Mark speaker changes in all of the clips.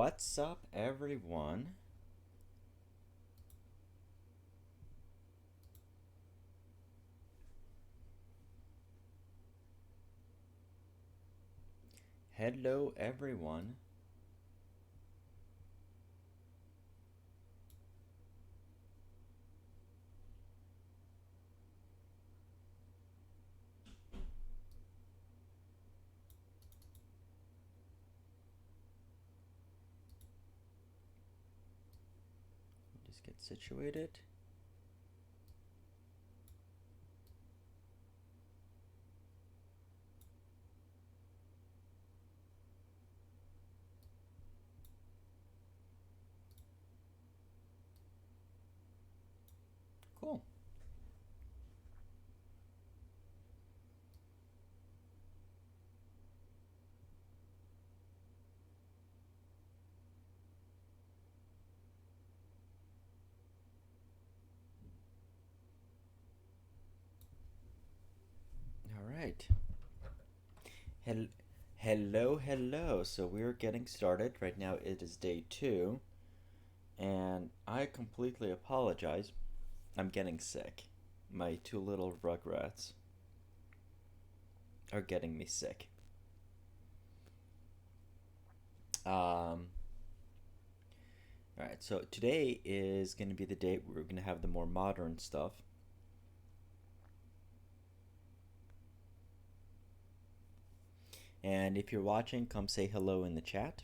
Speaker 1: What's up, everyone? Hello, everyone. Just get situated. Cool. All right. Hel- hello. So we're getting started. Right now it is day 2, and I completely apologize. I'm getting sick. My 2 little rugrats are getting me sick. Um, all right, so today is going to be the day we're going to have the more modern stuff. And if you're watching, come say hello in the chat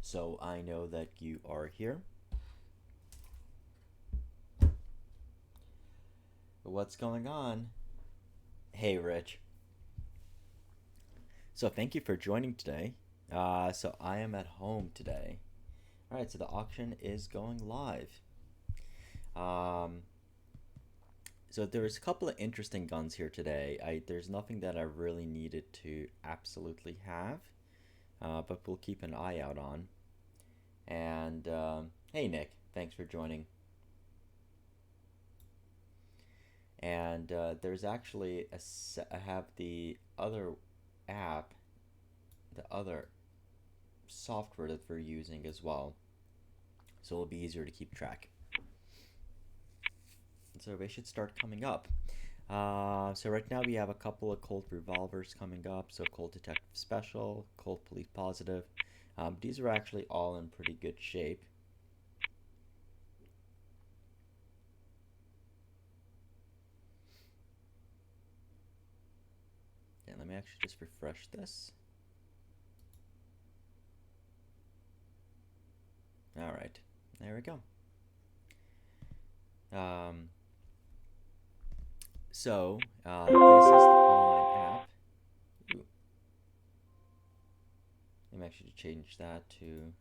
Speaker 1: so I know that you are here. What's going on? Hey, Rich. So thank you for joining today. So I am at home today. All right, so the auction is going live. So there's a couple of interesting guns here today. There's nothing that I really needed to absolutely have, but we'll keep an eye out on. And hey, Nick, thanks for joining. And there's actually I have the other app, the other software that we're using as well, so it'll be easier to keep track. So they should start coming up. So right now we have a couple of Colt revolvers coming up. So Colt Detective Special, Colt Police Positive. These are actually all in pretty good shape. And let me actually just refresh this. All right, there we go. So this is the online app. Ooh. Let me actually change that to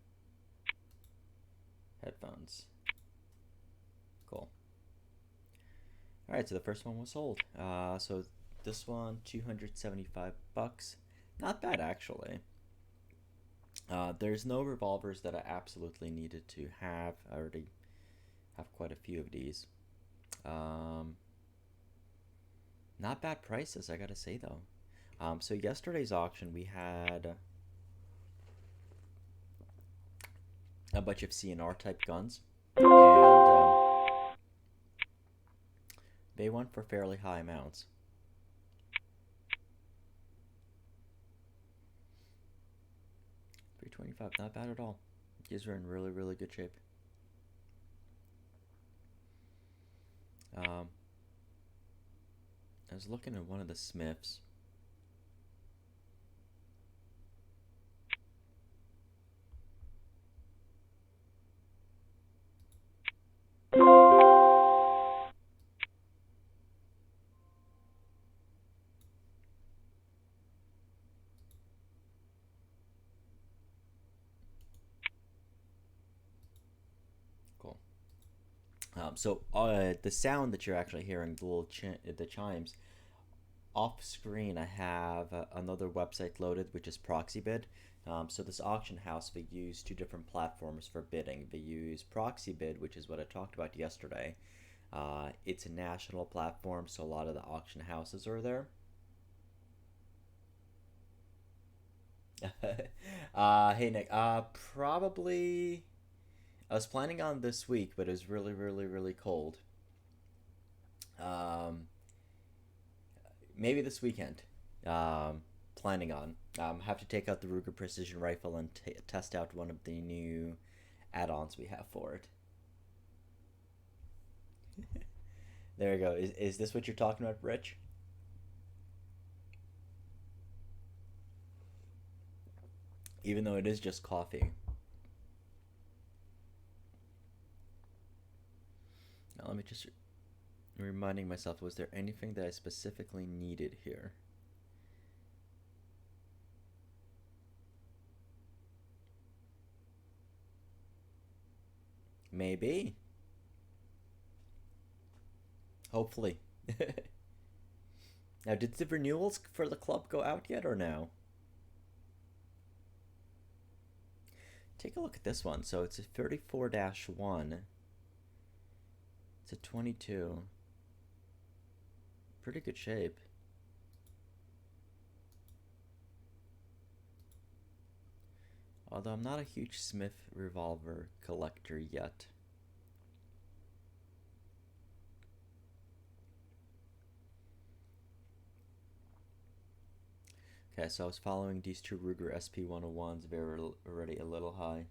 Speaker 1: headphones. Cool. All right, so the first one was sold. So this one, $275. Not bad, actually. There's no revolvers that I absolutely needed to have. I already have quite a few of these. Not bad prices, I gotta say, though. So yesterday's auction, we had a bunch of CNR type guns, and they went for fairly high amounts. $325, not bad at all. These are in really, really good shape. I was looking at one of the Smiths. Cool. So the sound that you're actually hearing, the little the chimes, off screen I have another website loaded, which is Proxybid. So this auction house, they use 2 different platforms for bidding. They use Proxybid, which is what I talked about yesterday. It's a national platform, so a lot of the auction houses are there. Hey Nick. Probably. I was planning on this week, but it was really, really, really cold. Um, Maybe this weekend. Planning on. Have to take out the Ruger Precision Rifle and test out one of the new add-ons we have for it. There you go. Is this what you're talking about, Rich? Even though it is just coffee. Now let me just reminding myself, was there anything that I specifically needed here? Maybe. Hopefully. Now, did the renewals for the club go out yet or no? Take a look at this one. So it's a 34-1. It's a 22. Pretty good shape. Although I'm not a huge Smith revolver collector yet. Okay, so I was following these two Ruger SP101s. They were already a little high.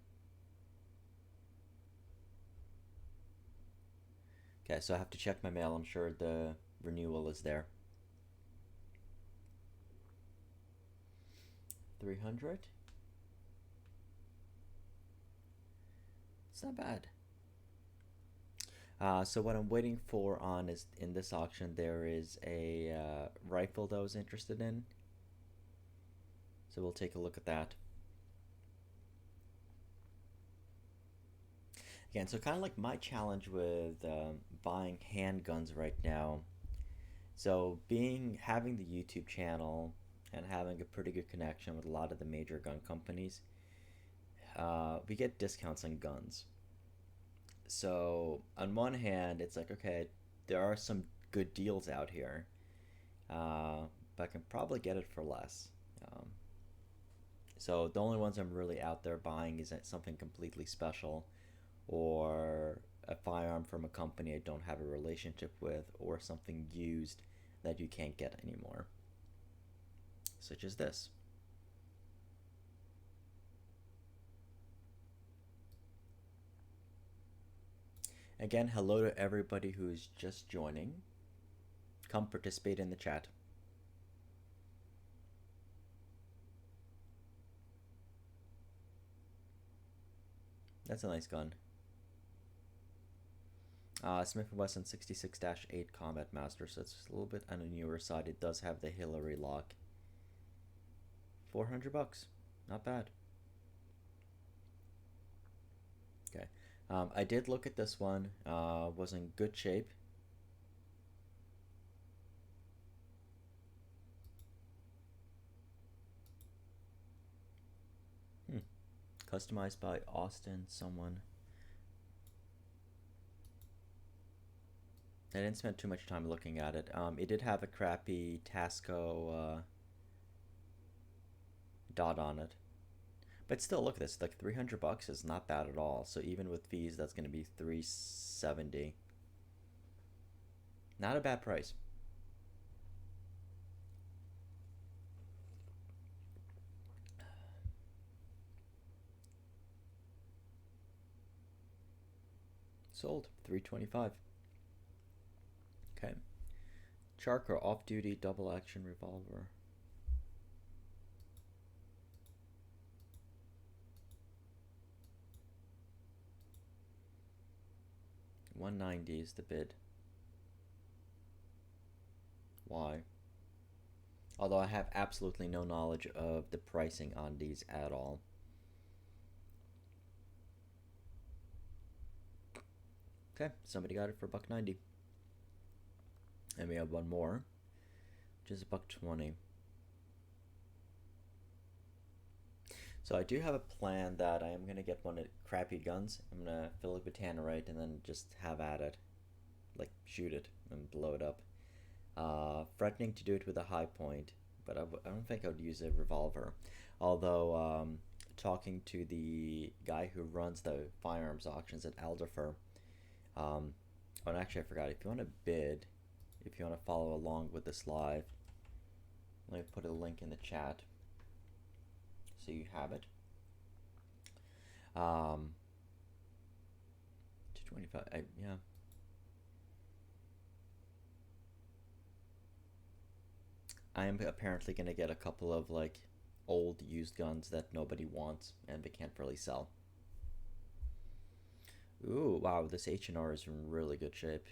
Speaker 1: Okay, so I have to check my mail. I'm sure the renewal is there. 300? It's not bad. So what I'm waiting for on is in this auction there is a rifle that I was interested in. So we'll take a look at that. Again, so kind of like my challenge with buying handguns right now. So having the YouTube channel and having a pretty good connection with a lot of the major gun companies, we get discounts on guns. So on one hand, it's like, okay, there are some good deals out here, but I can probably get it for less. Um, so the only ones I'm really out there buying is something completely special, or a firearm from a company I don't have a relationship with, or something used that you can't get anymore, such as this. Again, hello to everybody who's just joining. Come participate in the chat. That's a nice gun. Smith & Wesson 66-8 Combat Master, so it's a little bit on the newer side. It does have the Hillary lock. 400 bucks. Not bad. Okay. I did look at this one. Was in good shape. Customized by Austin someone. I didn't spend too much time looking at it. It did have a crappy Tasco dot on it. But still, look at this. Like 300 bucks is not bad at all. So even with fees, that's going to be 370. Not a bad price. Sold 325. Okay. Charker off-duty double action revolver. 190 is the bid. Why? Although I have absolutely no knowledge of the pricing on these at all. Okay, somebody got it for $1.90. And we have one more, which is $1.20. So I do have a plan that I am going to get one of crappy guns. I'm going to fill it with tannerite and then just have at it. Like, shoot it and blow it up. Threatening to do it with a high point, but I don't think I would use a revolver. Although, talking to the guy who runs the firearms auctions at Alderfer, oh, and actually, I forgot. If you want to bid, if you want to follow along with this live, let me put a link in the chat so you have it. 225. Yeah. I am apparently going to get a couple of like old used guns that nobody wants and they can't really sell. Ooh, wow, this H&R is in really good shape.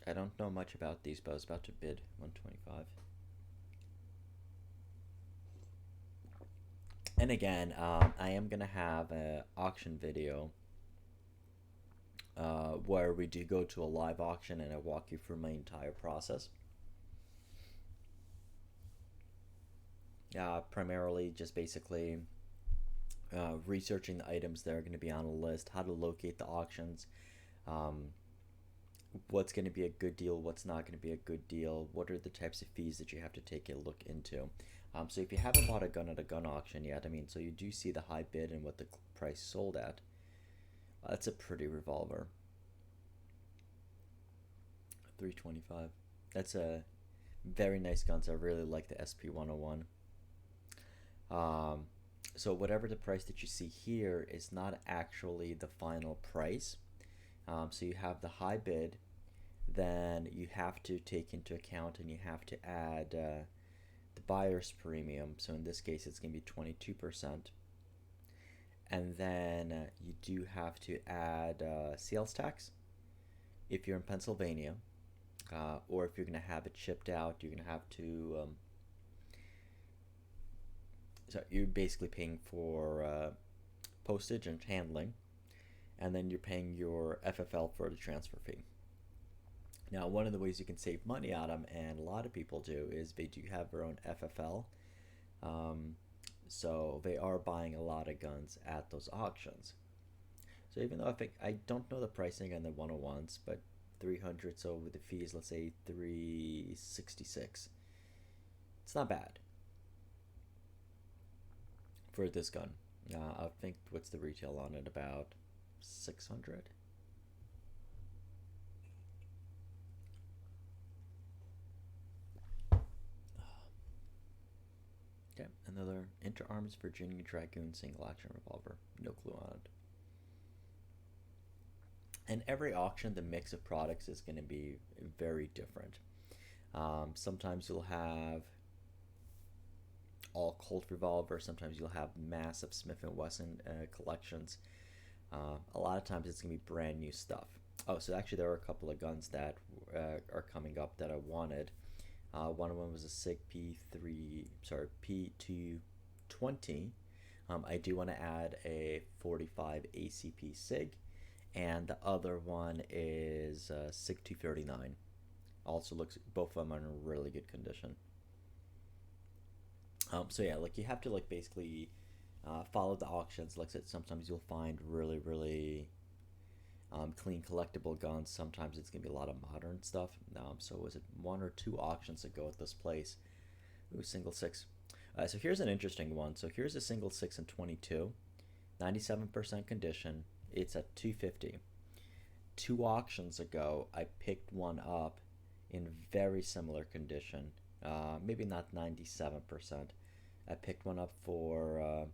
Speaker 1: I don't know much about these, but I was about to bid 125. And again, I am gonna have an auction video where we do go to a live auction and I walk you through my entire process. Primarily just basically researching the items that are going to be on a list, how to locate the auctions, what's going to be a good deal, what's not going to be a good deal, what are the types of fees that you have to take a look into. So if you haven't bought a gun at a gun auction yet, I mean, so you do see the high bid and what the price sold at. That's a pretty revolver. 325. That's a very nice gun. So I really like the SP-101. So whatever the price that you see here is not actually the final price. So you have the high bid, then you have to take into account and you have to add the buyer's premium. So in this case, it's going to be 22%. And then you do have to add sales tax if you're in Pennsylvania, or if you're going to have it shipped out, you're going to have to. So you're basically paying for postage and handling, and then you're paying your FFL for the transfer fee. Now, one of the ways you can save money on them, and a lot of people do, is they do have their own FFL. So they are buying a lot of guns at those auctions. So even though I don't know the pricing on the 101s, but 300, so with the fees, let's say 366. It's not bad for this gun. I think what's the retail on it, about 600. Okay, another Inter Arms Virginia Dragoon single action revolver. No clue on it. And every auction, the mix of products is going to be very different. Sometimes you'll have all Colt revolver. Sometimes you'll have massive Smith & Wesson collections. A lot of times it's going to be brand new stuff. Oh, so actually there are a couple of guns that are coming up that I wanted. One of them was a SIG P220. I do want to add a 45 ACP SIG, and the other one is SIG 239. Also looks, both of them are in really good condition. So yeah, like you have to like basically follow the auctions. Like I said, sometimes you'll find really clean collectible guns. Sometimes it's gonna be a lot of modern stuff. So was it 1 or 2 auctions ago at this place? Ooh, single 6. So here's an interesting one. So here's a single 6 and 22, 97% condition. It's at 250. 2 auctions ago, I picked one up in very similar condition. Maybe not 97%. I picked one up for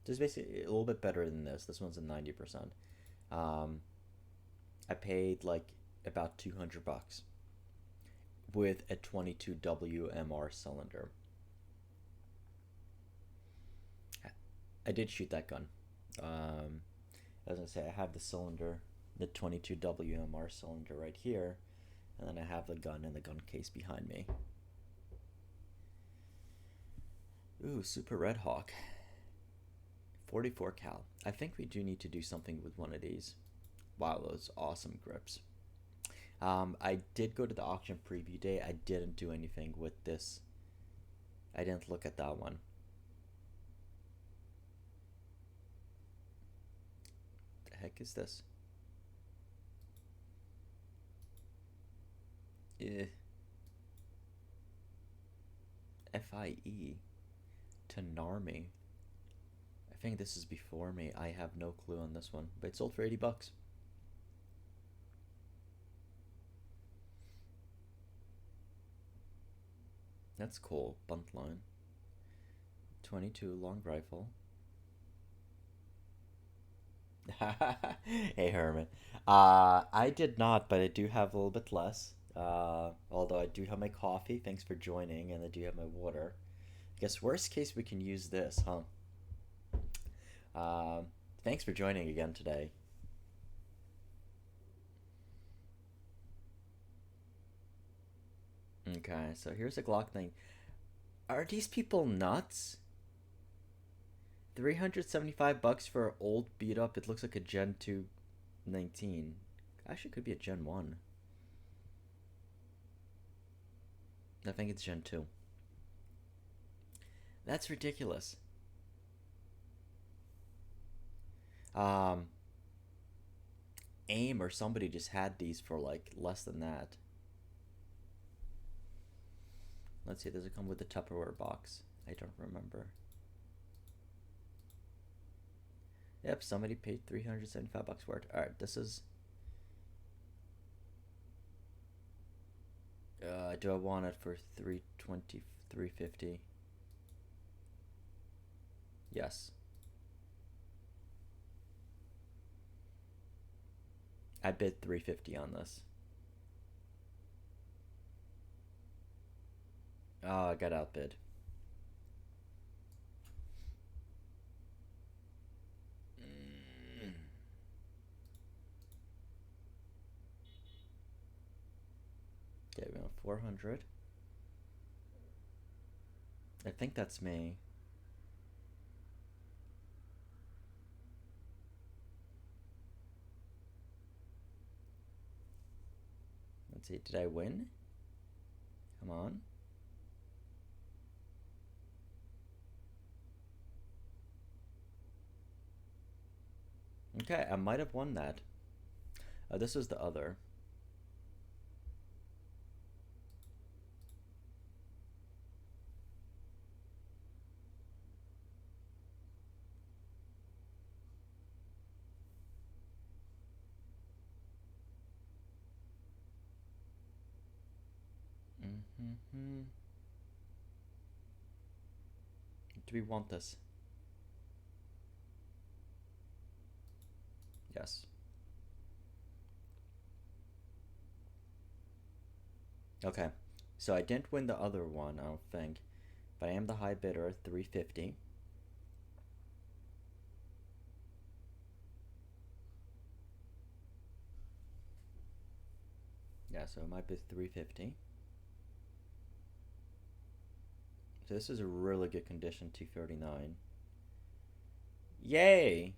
Speaker 1: just basically a little bit better than this. This one's a 90%. I paid like about $200 with a 22 WMR cylinder. I did shoot that gun. As I say, I have the cylinder, the 22 WMR cylinder right here, and then I have the gun in the gun case behind me. Ooh, Super Red Hawk. 44 cal. I think we do need to do something with one of these. Wow, those awesome grips. I did go to the auction preview day. I didn't do anything with this. I didn't look at that one. heck is this? Eh, FIE. Tanarmi. I think this is before me. I have no clue on this one, but it sold for 80 bucks. That's cool. Buntline. 22 long rifle. Hey Herman. I did not, but I do have a little bit less. Although I do have my coffee. Thanks for joining, and I do have my water. I guess worst case we can use this, huh? Um, Thanks for joining again today. Okay, so here's a Glock thing. Are these people nuts? 375 bucks for an old beat up. It looks like a Gen 2 19. Actually, could be a Gen 1. I think it's Gen 2. That's ridiculous. Um, AIM or somebody just had these for like less than that. Let's see, does it come with a Tupperware box? I don't remember. Yep, somebody paid 375 bucks for it. Alright, this is... do I want it for 320, 350? Yes. I bid 350 on this. Oh, I got outbid. Okay, we want 400. I think that's me. Let's see, did I win? Come on. Okay, I might have won that. This was the other. Do we want this? Yes. Okay. So I didn't win the other one, I don't think. But I am the high bidder, 350. Yeah, so it might be 350. So this is a really good condition, 239. Yay!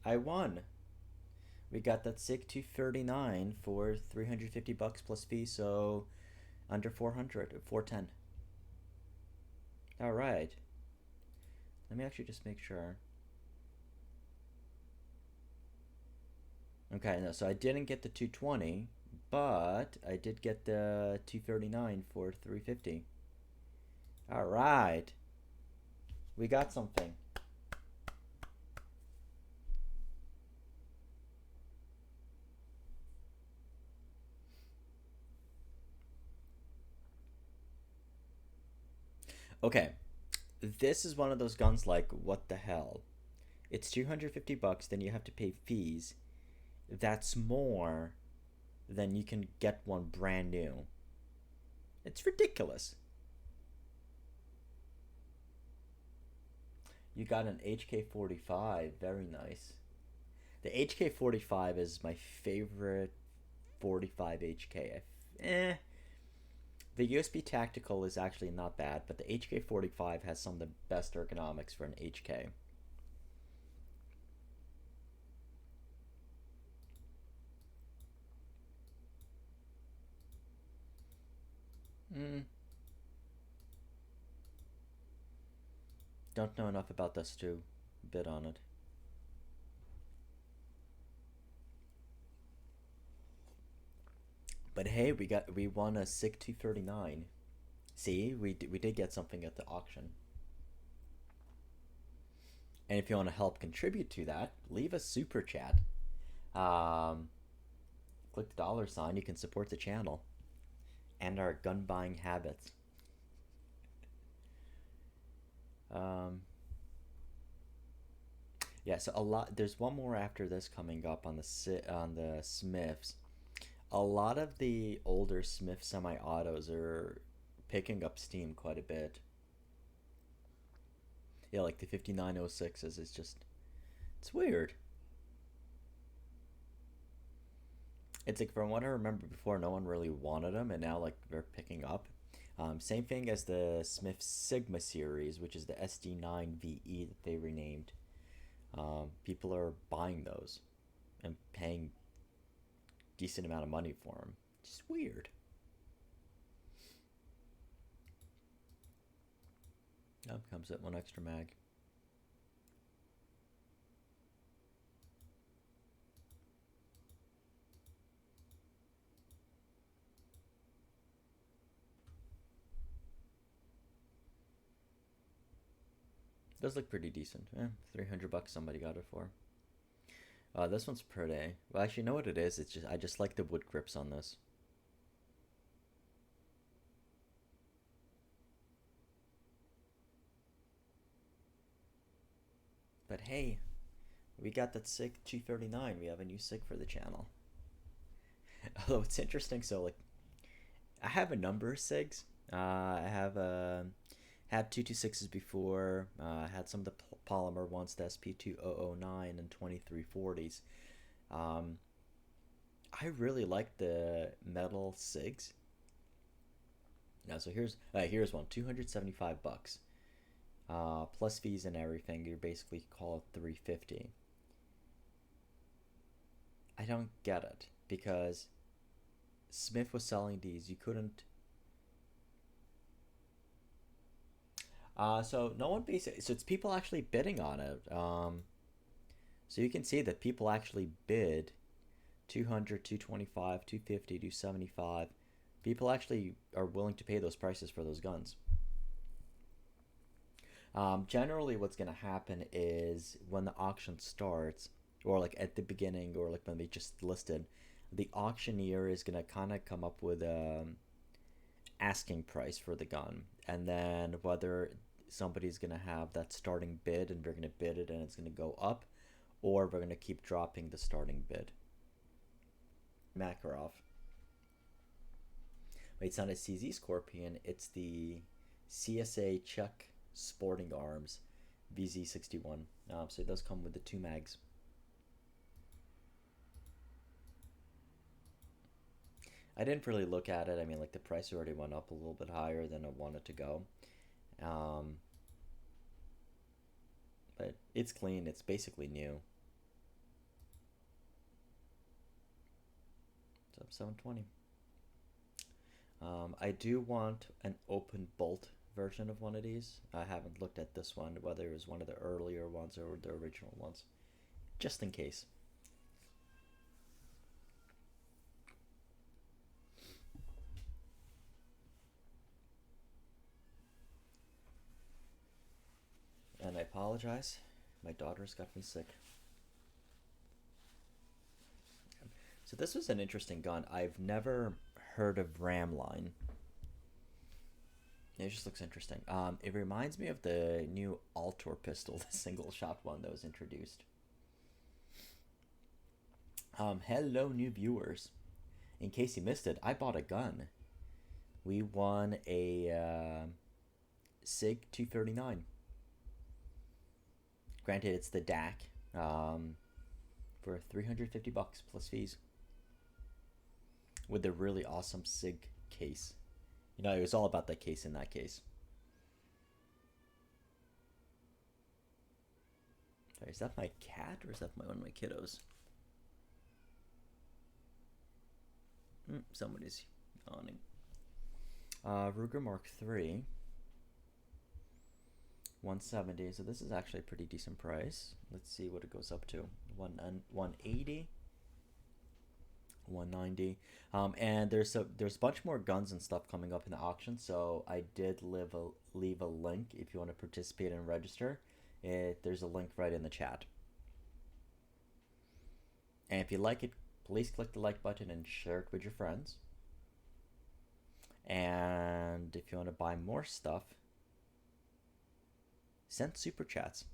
Speaker 1: I won. We got that sick 239 for 350 bucks plus fee, so under 400, 410. All right. Let me actually just make sure. Okay, no, so I didn't get the 220, but I did get the 239 for 350. All right. We got something. Okay. This is one of those guns like, what the hell? It's 250 bucks, then you have to pay fees. That's more than you can get one brand new. It's ridiculous. You got an HK45, very nice. The HK45 is my favorite 45 HK. The USB Tactical is actually not bad, but the HK45 has some of the best ergonomics for an HK. Don't know enough about this to bid on it. But hey, we won a SIG 239. See, we did get something at the auction. And if you want to help contribute to that, leave a super chat. Um, Click the dollar sign. You can support the channel and our gun buying habits. Um, yeah, so a lot. There's one more after this coming up on the Smiths. A lot of the older Smith semi-autos are picking up steam quite a bit. Yeah, like the 5906s. It's just, it's weird. It's like from what I remember before, no one really wanted them, and now like they're picking up. Same thing as the Smith Sigma series, which is the SD9 VE that they renamed. People are buying those and paying decent amount of money for them. Just weird. Oh, comes with one extra mag. Does look pretty decent. 300 bucks somebody got it for. This one's pretty. Well, actually, you know what it is? It's just I just like the wood grips on this. But hey, we got that SIG 239. We have a new SIG for the channel. Although it's interesting, so like, I have a number of SIGs. I have had 226s before. I had some of the polymer ones, the SP2009 and 2340s. I really like the metal SIGs. Now, so here's one, 275 bucks. Plus fees and everything, you're basically call it 350. I don't get it because Smith was selling these. You couldn't. So no one basically. So it's people actually bidding on it. So you can see that people actually bid 200, 225, 250, 275. People actually are willing to pay those prices for those guns. Generally, what's going to happen is when the auction starts, or like at the beginning, or like when they just listed, the auctioneer is going to kind of come up with a asking price for the gun, and then whether somebody's going to have that starting bid and they're going to bid it and it's going to go up, or we're going to keep dropping the starting bid. Makarov. Wait, it's not a CZ Scorpion, it's the CSA Czech Sporting Arms VZ61. So it does come with the 2 mags. I didn't really look at it. I mean, like the price already went up a little bit higher than I wanted to go. But it's clean. It's basically new. It's up 720. I do want an open bolt version of one of these. I haven't looked at this one, whether it was one of the earlier ones or the original ones, just in case. And I apologize. My daughter's got me sick. So this was an interesting gun. I've never heard of Ramline. It just looks interesting. It reminds me of the new Altor pistol, the single shot one that was introduced. Hello, new viewers. In case you missed it, I bought a gun. We won a SIG 239. Granted, it's the DAC for 350 bucks plus fees with the really awesome SIG case. You know, it was all about that case in that case. Sorry, is that my cat or is that one of my kiddos? Somebody's yawning. Ruger Mark III. 170. So this is actually a pretty decent price. Let's see what it goes up to. 180. 190. And there's a bunch more guns and stuff coming up in the auction. So I did leave a link if you want to participate and register. There's a link right in the chat. And if you like it, please click the like button and share it with your friends. And if you want to buy more stuff, send super chats.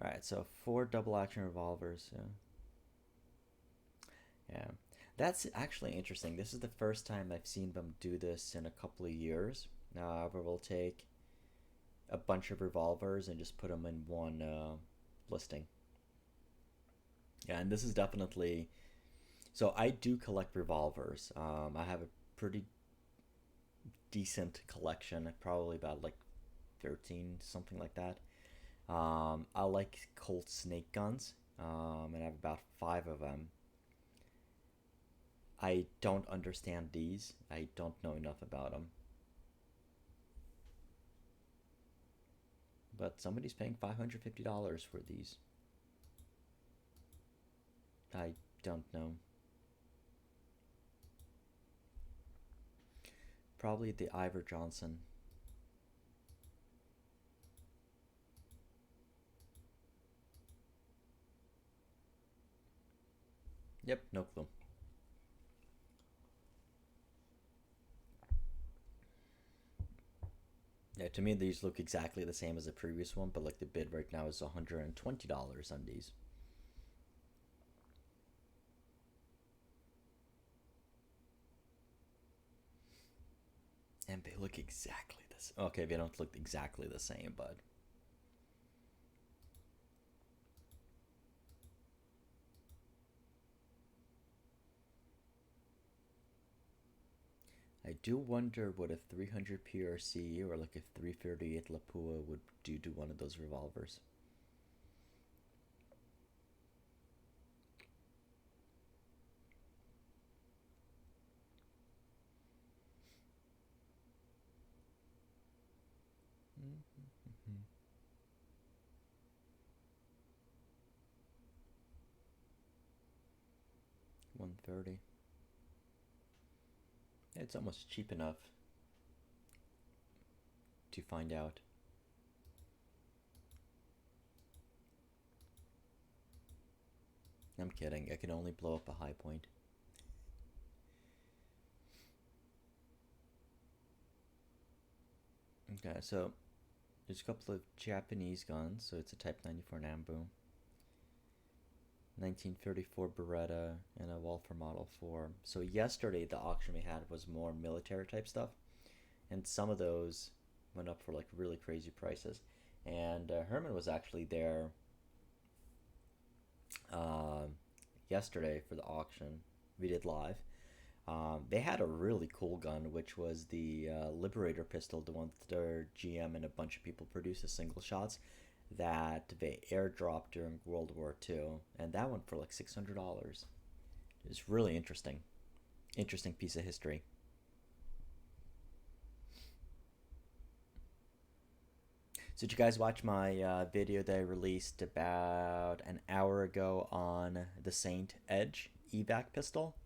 Speaker 1: Alright, so 4 double action revolvers. Yeah. That's actually interesting. This is the first time I've seen them do this in a couple of years. However, we'll take a bunch of revolvers and just put them in one listing. Yeah, and this is definitely... So I do collect revolvers. I have a pretty decent collection, probably about like 13, something like that. I like Colt snake guns, and I have about 5 of them. I don't understand these. I don't know enough about them. But somebody's paying $550 for these. I don't know. Probably the Ivor Johnson. Yep, no clue. Yeah, to me these look exactly the same as the previous one, but like the bid right now is $120 on these. And they look exactly the same. Okay, they don't look exactly the same, but... I do wonder what a 300 PRC or like a 338 Lapua would do to one of those revolvers. Mm-hmm. 130. It's almost cheap enough to find out. I'm kidding. I can only blow up a high point. Okay, so there's a couple of Japanese guns. So it's a Type 94 Nambu, 1934 Beretta, and a Walther Model 4. So yesterday the auction we had was more military type stuff, and some of those went up for like really crazy prices. And Herman was actually there yesterday for the auction. We did live. They had a really cool gun, which was the Liberator pistol, the one that their GM and a bunch of people produced as single shots that they airdropped during World War II, and that went for like $600. It's really interesting. Interesting piece of history. So did you guys watch my video that I released about an hour ago on the Saint Edge evac pistol?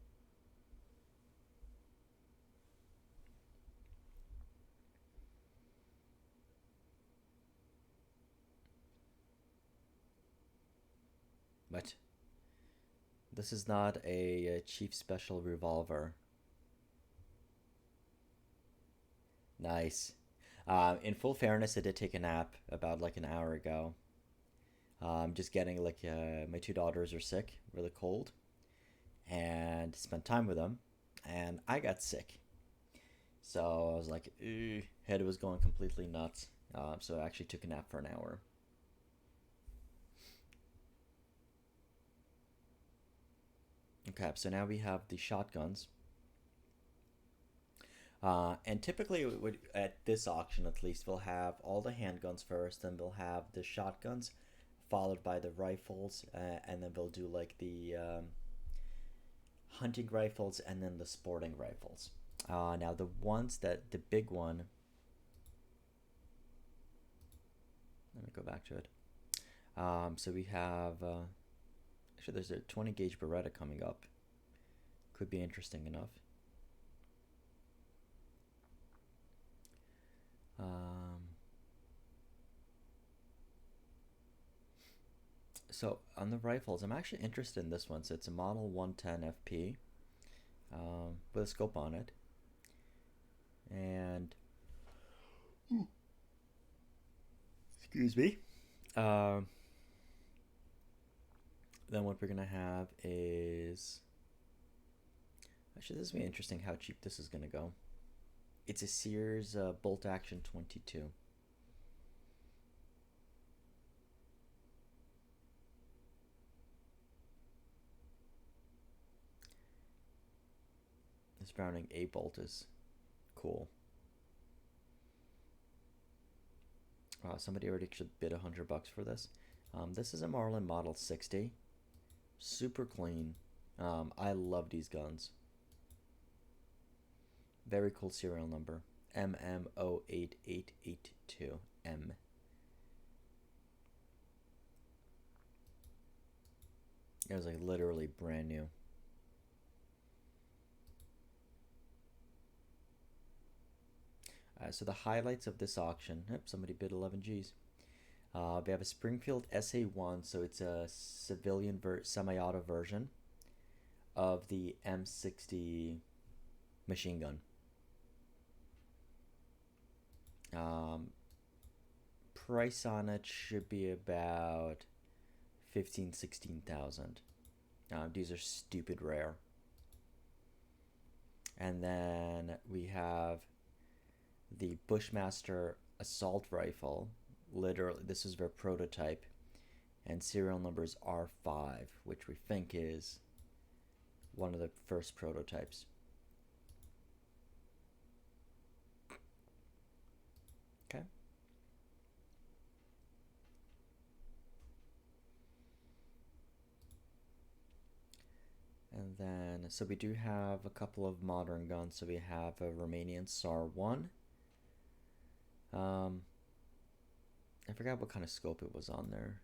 Speaker 1: But this is not a Chief Special revolver. Nice. In full fairness, I did take a nap about like an hour ago. Just getting like my 2 daughters are sick, really cold, and spent time with them, and I got sick. So I was like, "Ugh," head was going completely nuts. So I actually took a nap for an hour. Okay, so now we have the shotguns. And typically, at this auction at least, we'll have all the handguns first, then we'll have the shotguns, followed by the rifles, and then we'll do like the hunting rifles and then the sporting rifles. Now, the big one, let me go back to it. So we have Actually, there's a 20 gauge Beretta coming up. Could be interesting enough. So on the rifles, I'm actually interested in this one. So it's a Model 110 FP with a scope on it. And excuse me. Then what we're gonna have is, actually, this is gonna be interesting how cheap this is gonna go. It's a Sears bolt action 22. This Browning A bolt is cool. Somebody already should bid $100 for this. This is a Marlin Model 60. Super clean. I love these guns. Very cool serial number. MM08882M. It was like literally brand new. So the highlights of this auction. Yep, somebody bid 11 G's. We have a Springfield SA1, so it's a civilian semi-auto version of the M60 machine gun. Price on it should be about 16,000. These are stupid rare. And then we have the Bushmaster assault rifle. Literally, this is their prototype, and serial number is R5, which we think is one of the first prototypes. Okay. And then, so we do have a couple of modern guns. So we have a Romanian SAR-1. I forgot what kind of scope it was on there.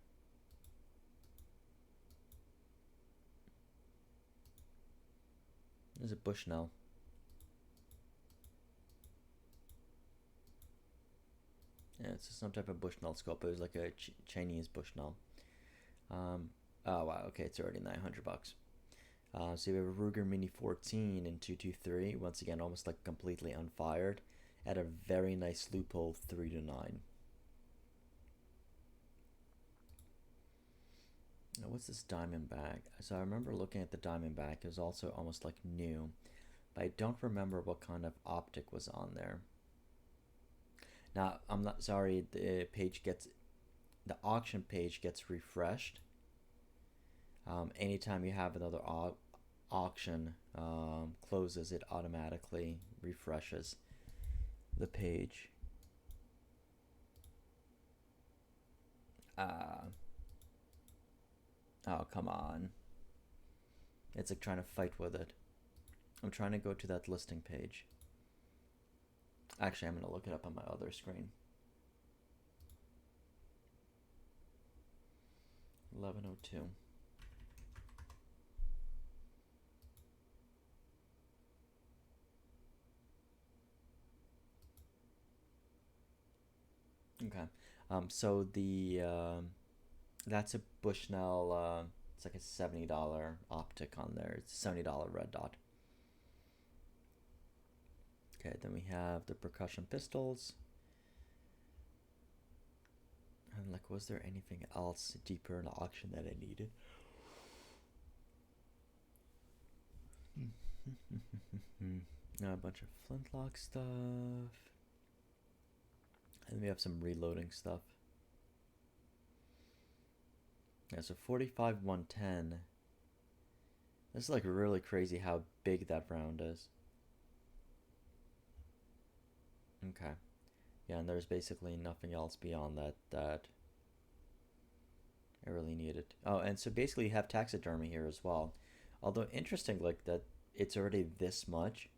Speaker 1: There's a Bushnell. Yeah, it's some type of Bushnell scope. It was like a Chinese Bushnell. Oh wow, okay, it's already $900. So we have a Ruger Mini 14 in 223. Once again, almost like completely unfired, at a very nice loophole 3-9. Now, what's this Diamondback? So I remember looking at the Diamondback. It was also almost like new, but I don't remember what kind of optic was on there. Now, I'm not sorry, the auction page gets refreshed. Anytime you have another auction closes, it automatically refreshes the page. Oh, come on. It's like trying to fight with it. I'm trying to go to that listing page. Actually, I'm going to look it up on my other screen. 1102. Okay. So the that's a Bushnell. It's like a $70 optic on there. It's a $70 red dot. Okay, then we have the percussion pistols. And like, was there anything else deeper in the auction that I needed? Now a bunch of flintlock stuff. And we have some reloading stuff. Yeah, so 45 110. This is like really crazy how big that round is. Okay. Yeah, and there's basically nothing else beyond that I really needed. Oh, and so basically you have taxidermy here as well. Although interesting, like that it's already this much.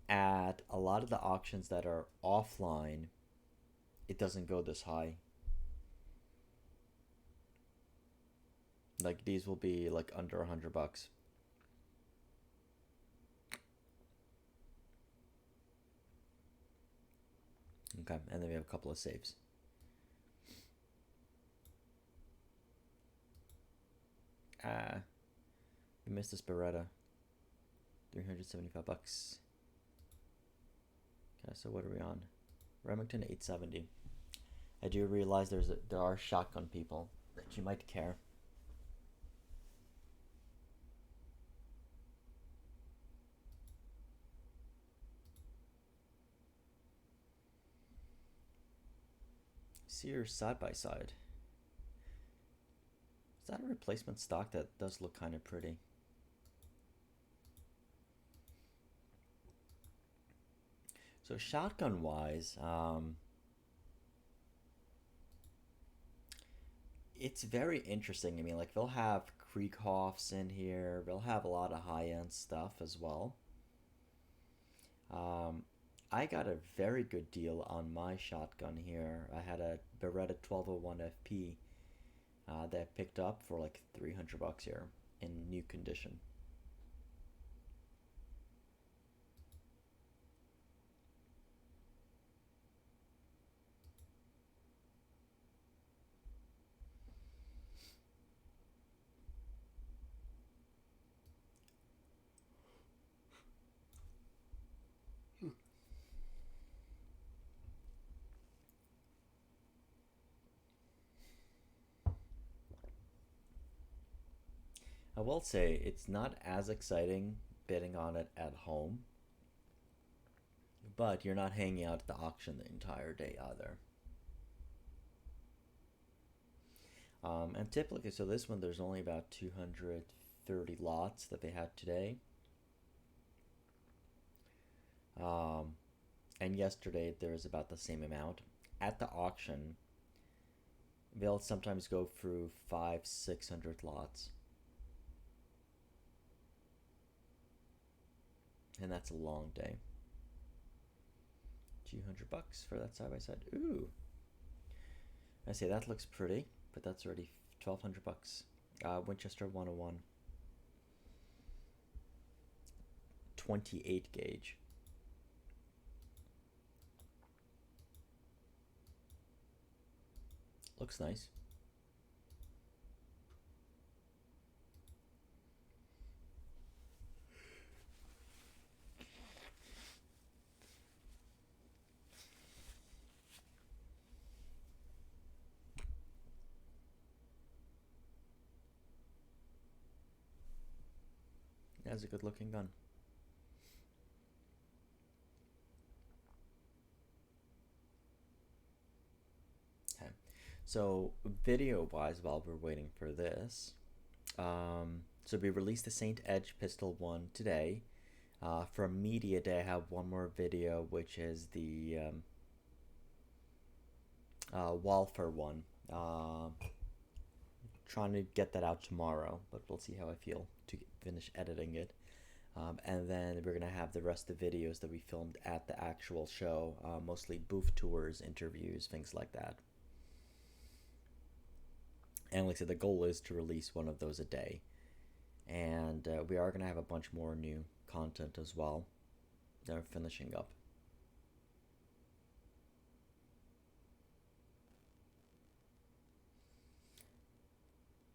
Speaker 1: At a lot of the auctions that are offline, it doesn't go this high. Like these will be like under $100. Okay, and then we have a couple of saves. Ah, we missed this Beretta. $375. Okay, so what are we on? Remington 870. I do realize there are shotgun people that you might care. Sears side by side. Is that a replacement stock? That does look kind of pretty. So shotgun wise, it's very interesting. I mean, like they'll have Krieghoffs in here. They'll have a lot of high end stuff as well. Um, I got a very good deal on my shotgun here. I had a Beretta 1201 FP that I picked up for like $300 here in new condition. I will say it's not as exciting bidding on it at home, but you're not hanging out at the auction the entire day either. And typically, so this one there's only about 230 lots that they had today. Um, and yesterday there was about the same amount. At the auction, they'll sometimes go through 600 lots, and that's a long day. $200 for that side by side. Ooh, I say that looks pretty, but that's already $1,200. Winchester 101, 28 gauge. Looks nice. That's a good looking gun. Okay, so video wise, while we're waiting for this, so we released the Saint Edge Pistol 1 today. From Media Day, I have one more video, which is the Walfer one. Trying to get that out tomorrow, but we'll see how I feel to finish editing it. And then we're going to have the rest of the videos that we filmed at the actual show, mostly booth tours, interviews, things like that. And like I said, the goal is to release one of those a day. And we are going to have a bunch more new content as well. They're finishing up.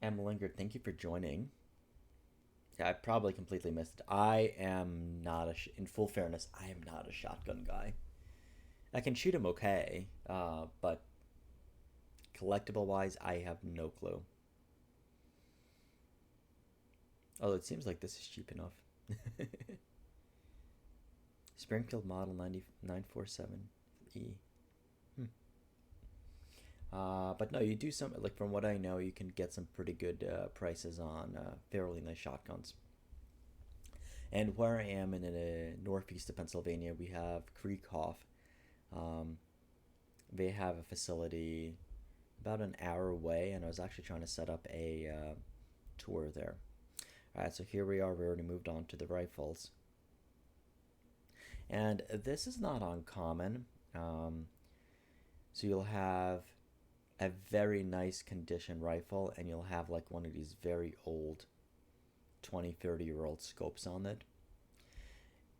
Speaker 1: And Malingard, thank you for joining. Yeah, I probably completely missed it. I am not in full fairness, I am not a shotgun guy. I can shoot him okay, but collectible wise, I have no clue. Oh, it seems like this is cheap enough. Springfield model 947E. But no, you do some, like from what I know, you can get some pretty good prices on fairly nice shotguns. And where I am in northeast of Pennsylvania, we have Krieghoff. Um, they have a facility about an hour away, and I was actually trying to set up a tour there. Alright, so here we are. We already moved on to the rifles. And this is not uncommon. So you'll have a very nice condition rifle, and you'll have like one of these very old 20, 30-year-old scopes on it.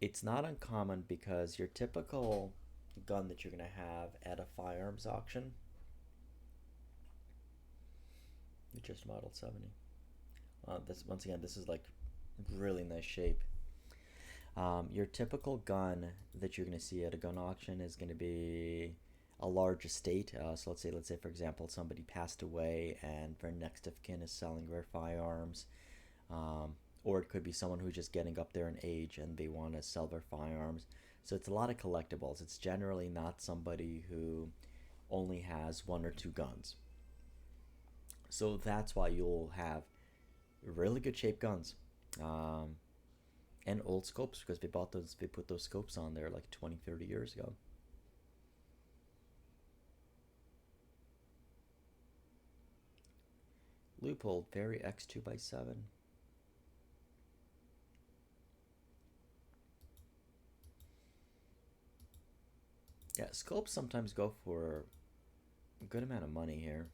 Speaker 1: It's not uncommon because your typical gun that you're going to have at a firearms auction, just model 70. This once again, this is like really nice shape. Your typical gun that you're going to see at a gun auction is going to be a large estate. So let's say for example somebody passed away and their next of kin is selling their firearms, or it could be someone who's just getting up there in age and they want to sell their firearms. So it's a lot of collectibles. It's generally not somebody who only has one or two guns. So that's why you'll have really good shaped guns. And old scopes, because they put those scopes on there like 20, 30 years ago. Loophole, very X2x7. Yeah, scopes sometimes go for a good amount of money here.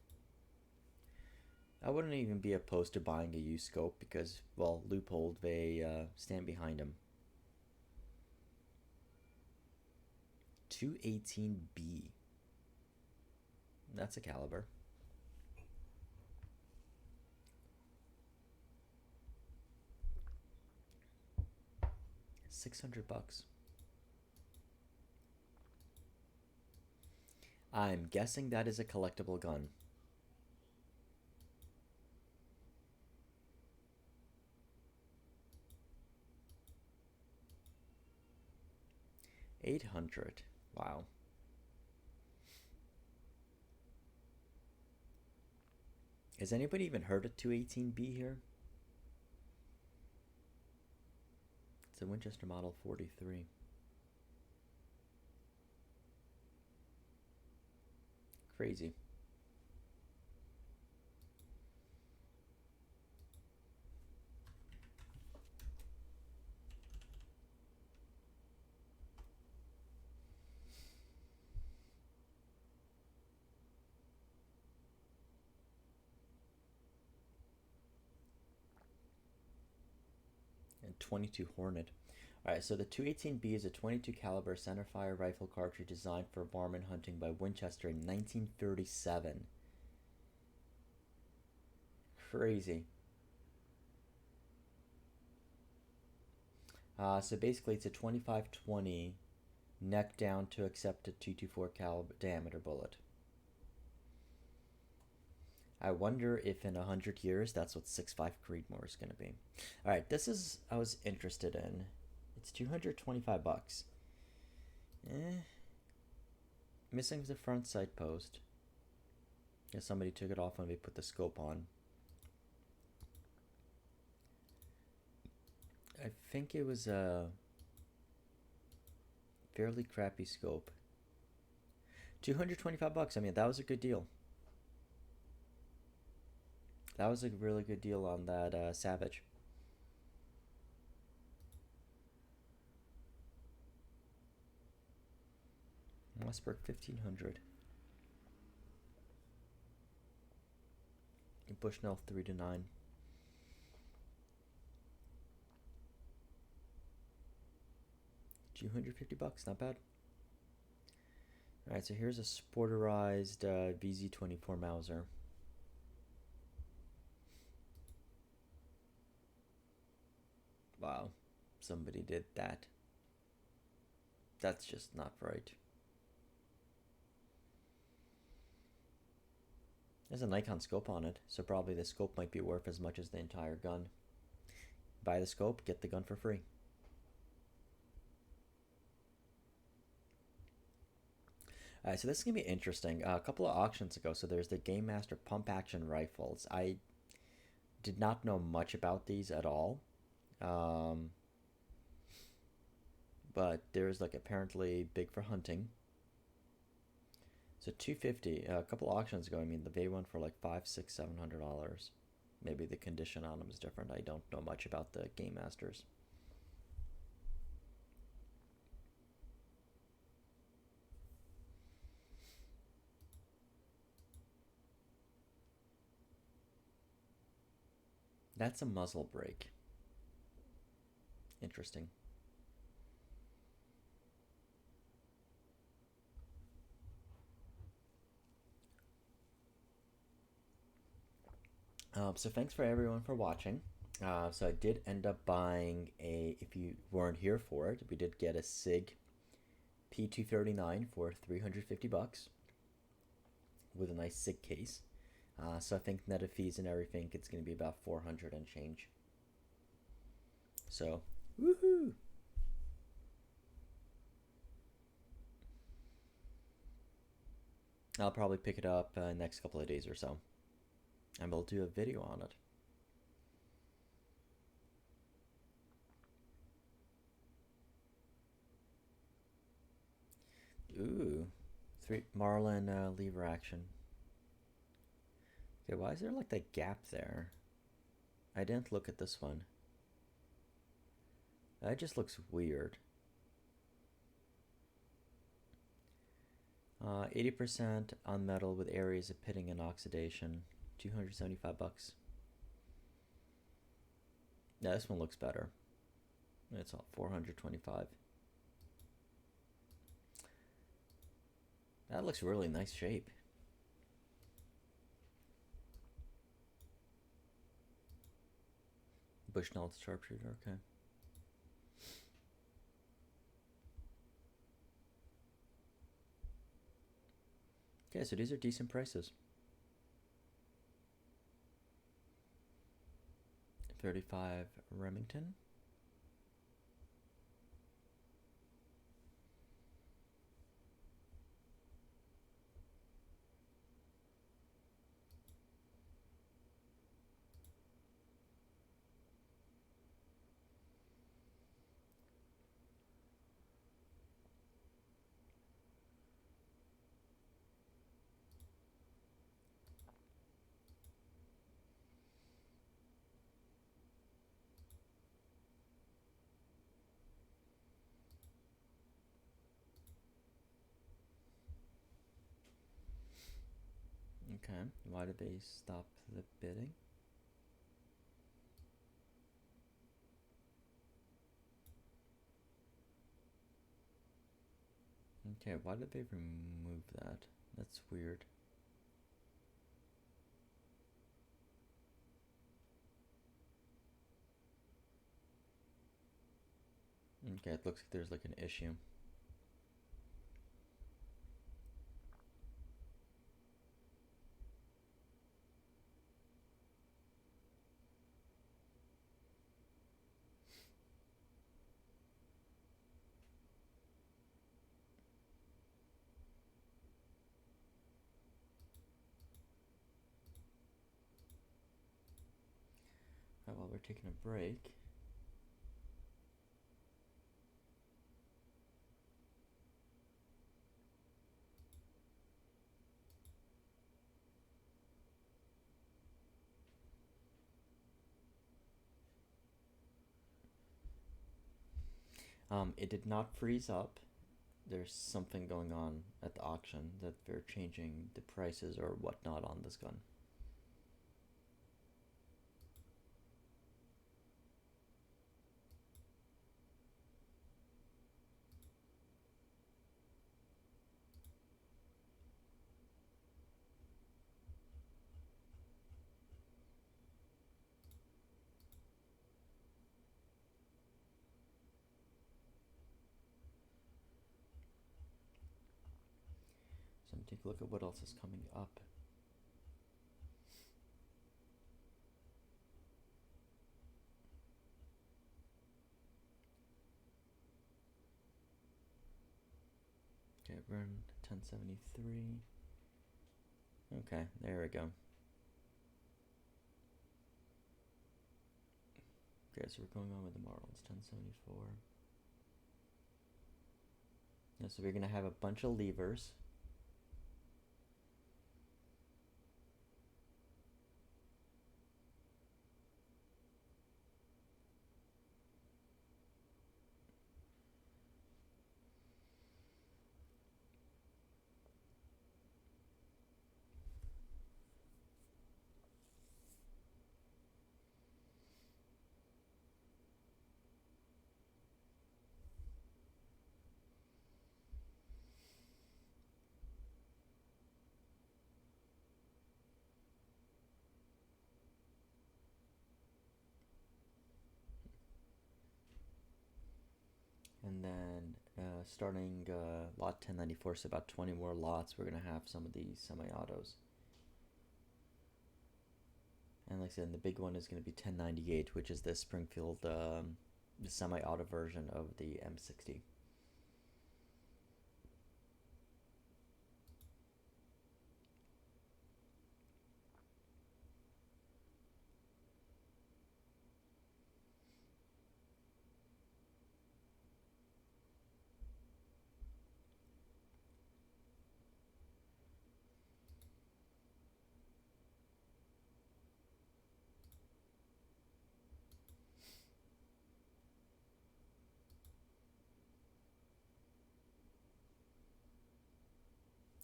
Speaker 1: I wouldn't even be opposed to buying a used scope because, well, Loophole, they stand behind them. 218B. That's a caliber. 600 bucks. I'm guessing that is a collectible gun. 800. Wow. Has anybody even heard of 218B here? It's a Winchester Model 43. Crazy. And 22 Hornet. Alright, so the 218B is a 22 caliber centerfire rifle cartridge designed for varmint hunting by Winchester in 1937. Crazy. So basically it's a 25-20 neck down to accept a 224 caliber diameter bullet. I wonder if in 100 years that's what 6.5 Creedmoor is going to be. Alright, this is I was interested in. It's 225 bucks. Missing the front sight post. Guess somebody took it off when they put the scope on. I think it was a fairly crappy scope. 225 bucks. I mean, that was a good deal. That was a really good deal on that Savage. Mossberg 1500. Bushnell 3-9. $250, not bad. Alright, so here's a sporterized VZ24 Mauser. Wow, somebody did that. That's just not right. There's a Nikon scope on it, so probably the scope might be worth as much as the entire gun. Buy the scope, get the gun for free. Alright, so this is going to be interesting. A couple of auctions ago, so there's the Game Master pump action rifles. I did not know much about these at all. But there's like apparently big for hunting. So $250. A couple auctions ago, I mean, they went for like $500, $600, $700. Maybe the condition on them is different. I don't know much about the Game Masters. That's a muzzle brake. Interesting. So thanks for everyone for watching. So I did end up buying a, if you weren't here for it, we did get a SIG P239 for 350 bucks with a nice SIG case. So I think net of fees and everything, it's going to be about 400 and change. So, woohoo! I'll probably pick it up next couple of days or so, and we'll do a video on it. Ooh, three Marlin lever action. Okay, why is there like that gap there? I didn't look at this one. That just looks weird. 80% on metal with areas of pitting and oxidation. 275 bucks. Yeah, this one looks better. It's all 425. That looks really nice shape. Bushnell sharpshooter, okay. Okay, so these are decent prices. 35 Remington. Okay, why did they stop the bidding? Okay, why did they remove that? That's weird. Okay, it looks like there's like an issue. Right, while we're taking a break. It did not freeze up. There's something going on at the auction that they're changing the prices or whatnot on this gun. So take a look at what else is coming up. Okay, we're in 1073. Okay, there we go. Okay, so we're going on with the Marlins, 1074. Yeah, so we're gonna have a bunch of levers. starting lot 1094, so about 20 more lots, we're going to have some of these semi-autos. And like I said, the big one is going to be 1098, which is the Springfield the semi-auto version of the M60.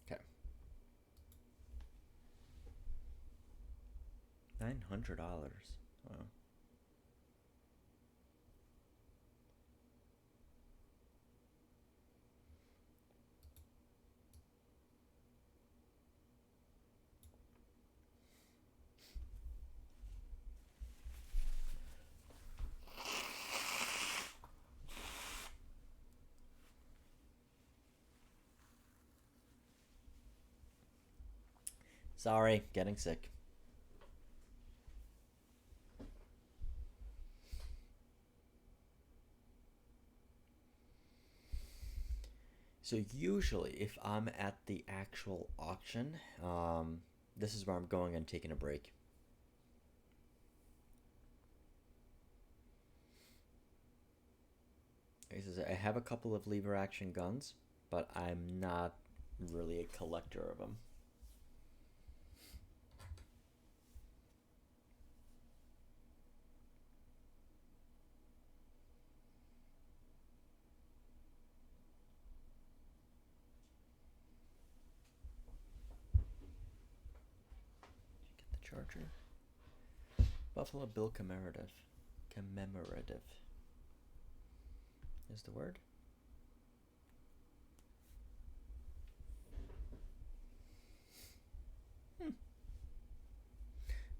Speaker 1: Okay. $900. Wow. Sorry, getting sick. So usually, if I'm at the actual auction, this is where I'm going and taking a break. I have a couple of lever action guns, but I'm not really a collector of them. Get the charger. Buffalo Bill commemorative. Commemorative is the word.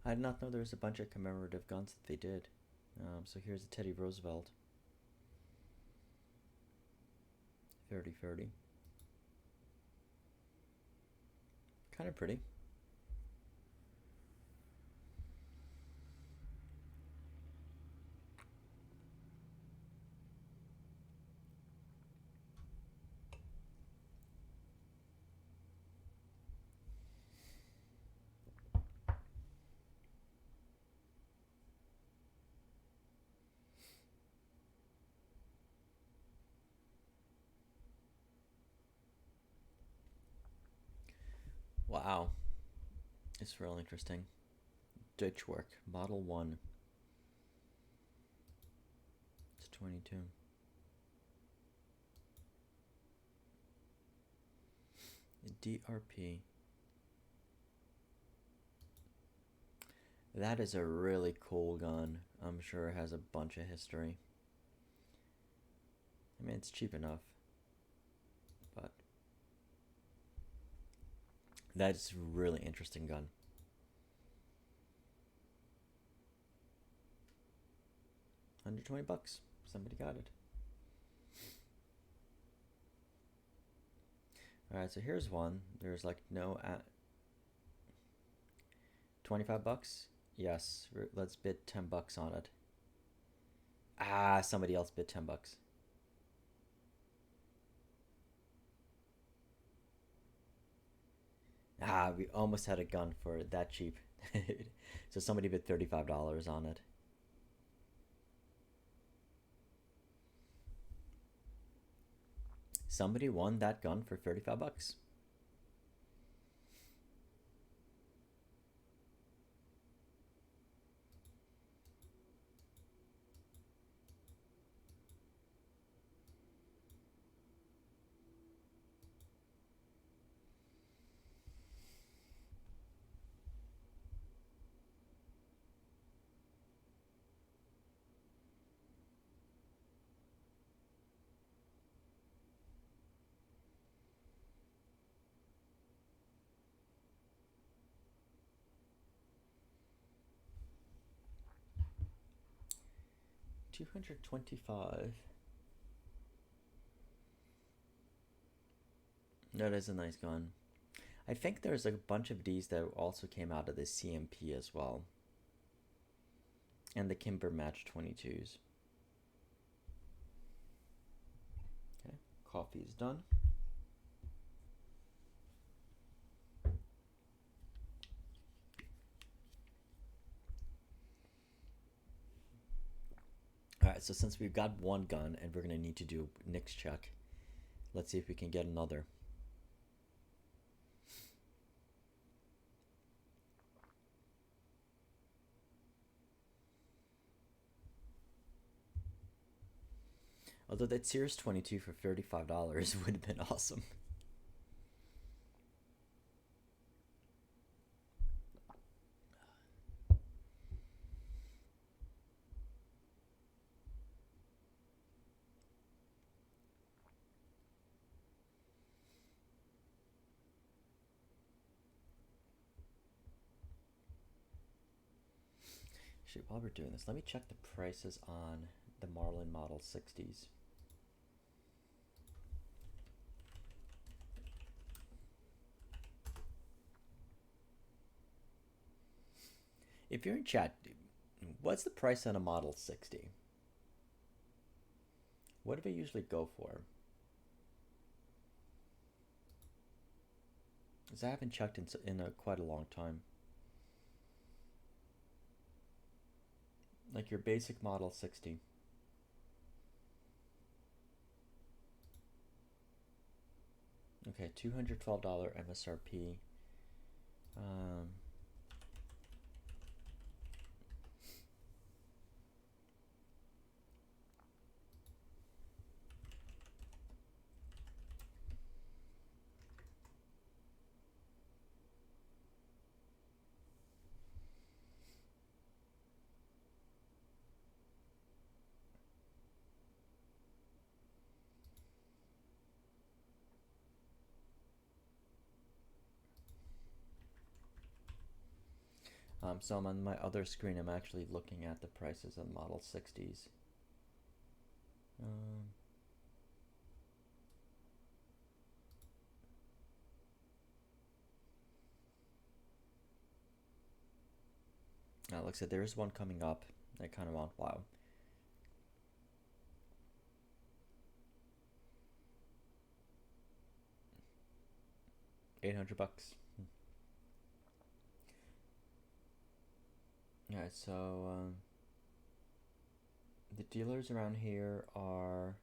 Speaker 1: I did not know there was a bunch of commemorative guns that they did. So here's a Teddy Roosevelt 30-30. Kind of pretty. Wow. It's real interesting. Ditch work. Model 1. It's 22. DRP. That is a really cool gun. I'm sure it has a bunch of history. I mean, it's cheap enough. But that's a really interesting gun. $120. Somebody got it. Alright, so here's one. There's like no 25 bucks? Yes, let's bid 10 bucks on it. Ah, somebody else bid 10 bucks. Ah, we almost had a gun for that cheap. So somebody bid $35 on it. Somebody won that gun for 35 bucks. $225. That is a nice gun. I think there's a bunch of these that also came out of the CMP as well. And the Kimber Match 22s. Okay, coffee is done. Alright, so since we've got one gun and we're going to need to do a NICS check, let's see if we can get another. Although that Sears 22 for $35 would have been awesome. Actually, while we're doing this, let me check the prices on the Marlin Model 60s. If you're in chat, what's the price on a Model 60? What do they usually go for? Because I haven't checked in quite a long time. Like your basic Model 60. Okay, $212 MSRP. So I'm on my other screen, I'm actually looking at the prices of Model 60s. Looks like there is one coming up. I kind of want, wow. $800. Alright, so the dealers around here are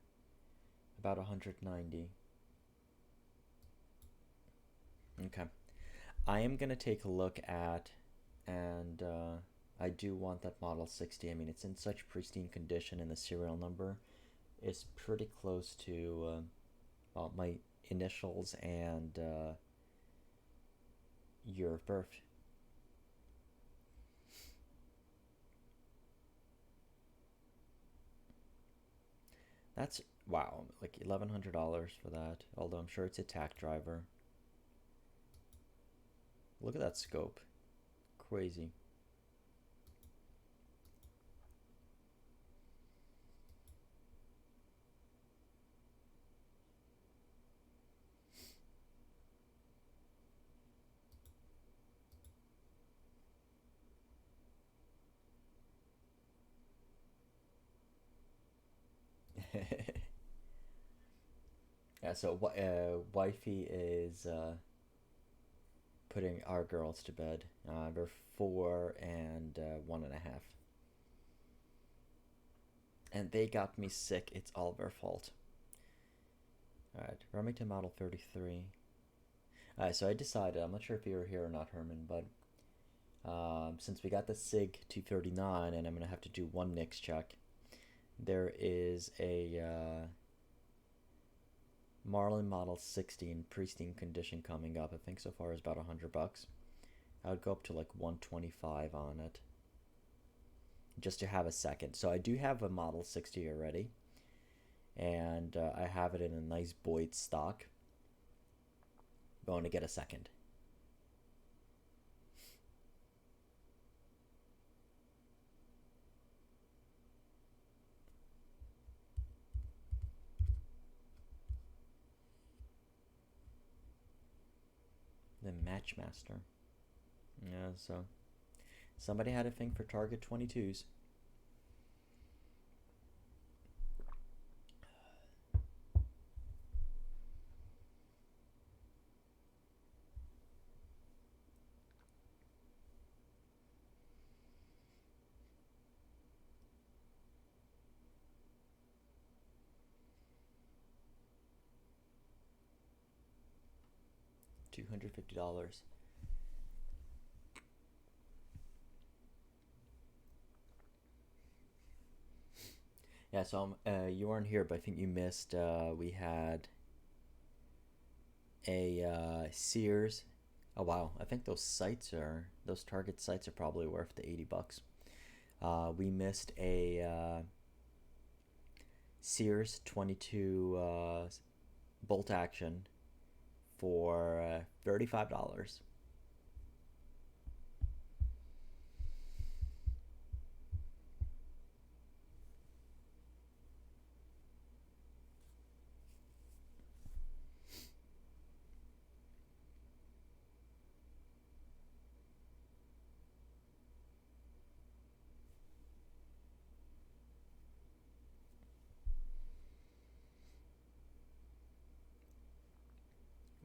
Speaker 1: about 190. Okay. I am going to take a look at, and I do want that Model 60. I mean, it's in such pristine condition, and the serial number is pretty close to well, my initials and year of birth. That's, wow, like $1,100 for that, although I'm sure it's a TAC driver. Look at that scope. Crazy. Yeah, so wifey is putting our girls to bed. They're 4 and 1.5. And they got me sick. It's all their fault. Alright, Remington Model 33. Alright, so I decided, I'm not sure if you were here or not, Herman, but since we got the SIG 239 and I'm going to have to do one NICS check, there is a Marlin Model 60 in pristine condition coming up. I think so far is about $100. I would go up to like 125 on it, just to have a second. So I do have a Model 60 already, and I have it in a nice Boyd stock. Going to get a second. The Matchmaster. Yeah, so somebody had a thing for Target 22s. $250. Yeah, so you weren't here, but I think you missed. We had a Sears. Oh wow, I think those Target sites are probably worth the $80. We missed a Sears 22 bolt action for $35.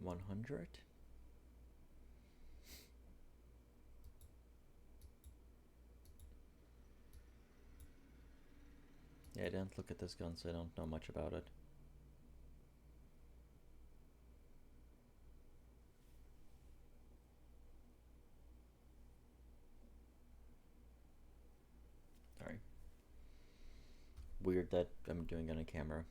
Speaker 1: 100. Yeah, I didn't look at this gun, so I don't know much about it. Sorry. Weird that I'm doing it on camera.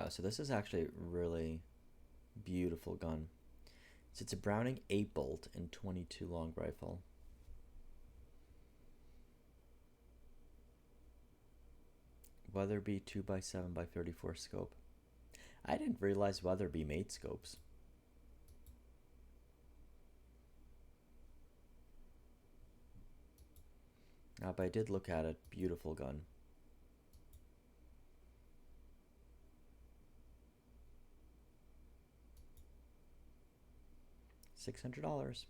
Speaker 1: So this is actually a really beautiful gun. So it's a Browning 8 bolt and 22 long rifle. Weatherby 2x7x34 scope. I didn't realize Weatherby made scopes. But I did look at it. Beautiful gun. $600.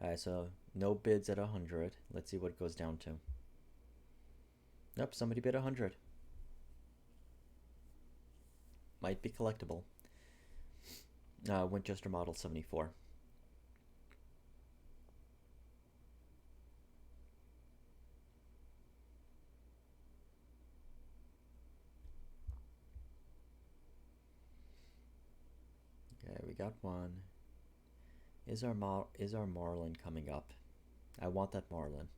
Speaker 1: Alright, so no bids at 100. Let's see what it goes down to. Nope, somebody bid 100. Might be collectible. Winchester Model 74. Okay, we got one. Is our Marlin coming up? I want that Marlin.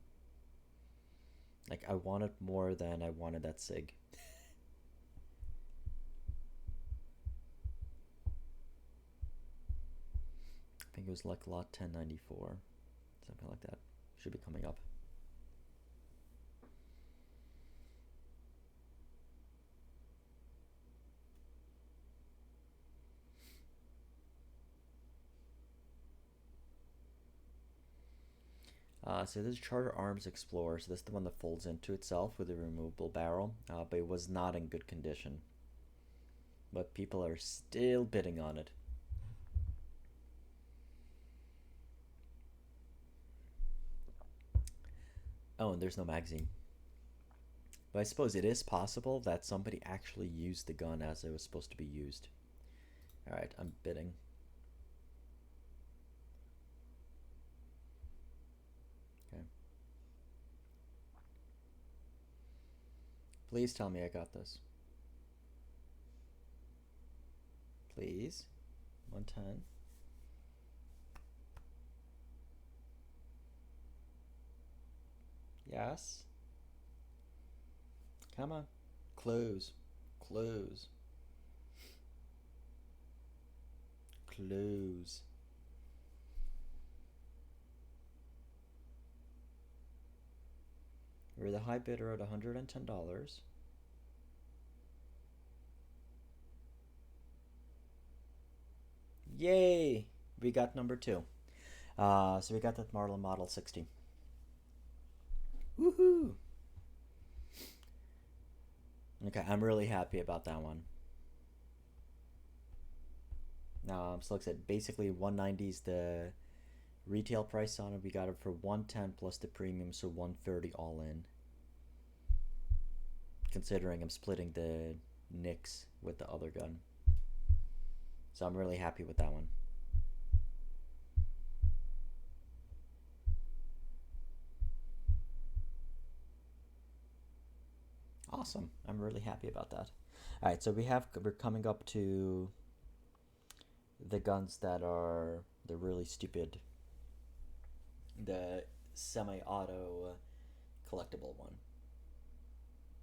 Speaker 1: Like, I want it more than I wanted that SIG. I think it was like lot 1094. Something like that. Should be coming up. So this is Charter Arms Explorer. So this is the one that folds into itself with a removable barrel, but it was not in good condition. But people are still bidding on it. Oh, and there's no magazine. But I suppose it is possible that somebody actually used the gun as it was supposed to be used. Alright, I'm bidding. Okay. Please tell me I got this. Please. 110. Yes. Come on. Close. Close. Close. We're the high bidder at $110. Yay! We got number 2. So we got that Marlin Model 60. Woohoo! Okay, I'm really happy about that one. So like I said, basically 190 is the retail price on it. We got it for 110 plus the premium, so 130 all in. Considering I'm splitting the nicks with the other gun. So I'm really happy with that one. Awesome. I'm really happy about that. All right, so we're coming up to the guns that are the really stupid, the semi-auto collectible one.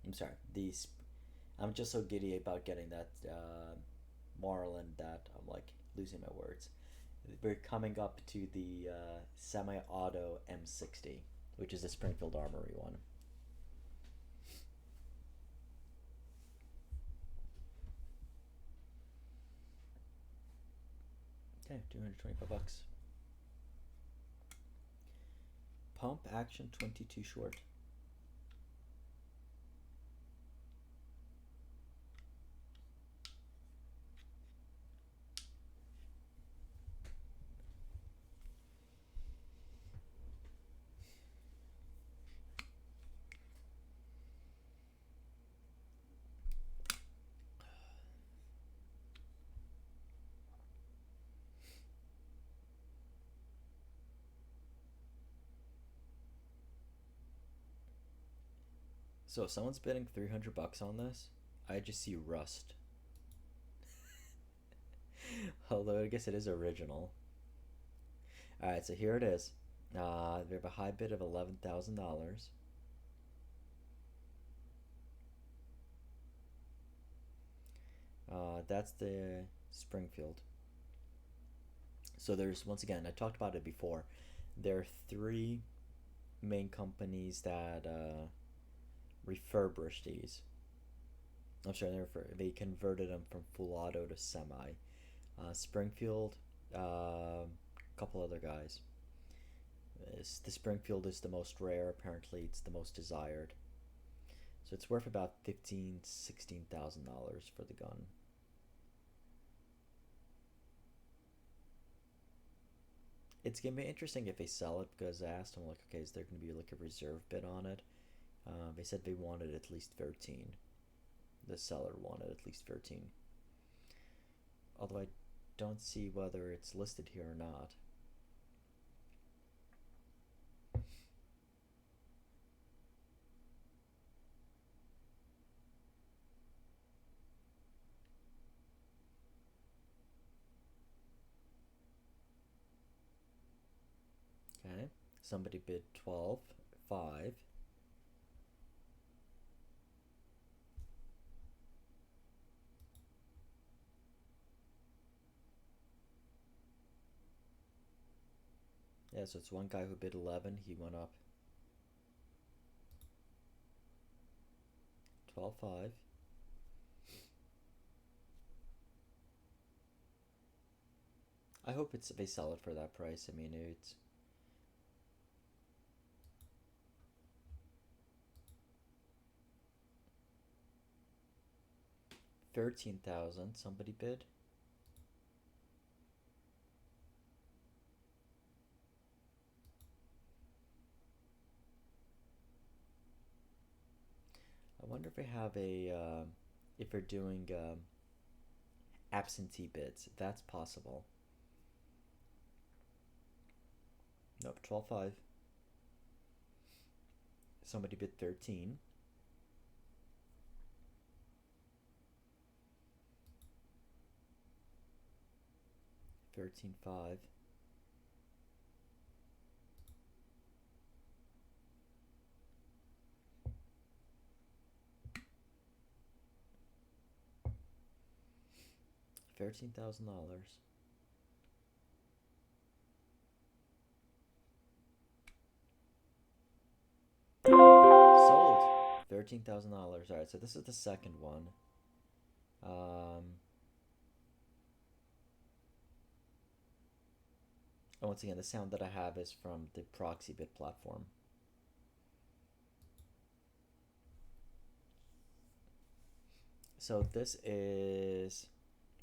Speaker 1: I'm sorry. These I'm just so giddy about getting that Marlin that I'm like losing my words. We're coming up to the semi-auto M60, which is the Springfield Armory one. Okay, $225. Pump action 22 short. So if someone's bidding $300 on this, I just see rust. Although I guess it is original. All right, so here it is. We have a high bid of $11,000. That's the Springfield. So there's, once again, I talked about it before. There are three main companies that refurbish these. I'm sorry, they converted them from full auto to semi. Springfield, a couple other guys. The Springfield is the most rare. Apparently, it's the most desired. So it's worth about $15,000-$16,000 for the gun. It's gonna be interesting if they sell it, because I asked them like, okay, is there gonna be like a reserve bid on it? They said they wanted at least 13. The seller wanted at least 13. Although I don't see whether it's listed here or not. Okay, somebody bid 12.5. Yeah, so it's one guy who bid 11. He went up 12.5. I hope they sell it for that price. I mean, it's 13,000. Somebody bid. I wonder if they have if they're doing absentee bids. That's possible. Nope, 12.5. Somebody bid 13. 13.5. $13,000. Sold. $13,000. All right, so this is the second one. Um, And once again, the sound that I have is from the Proxybit platform. So this is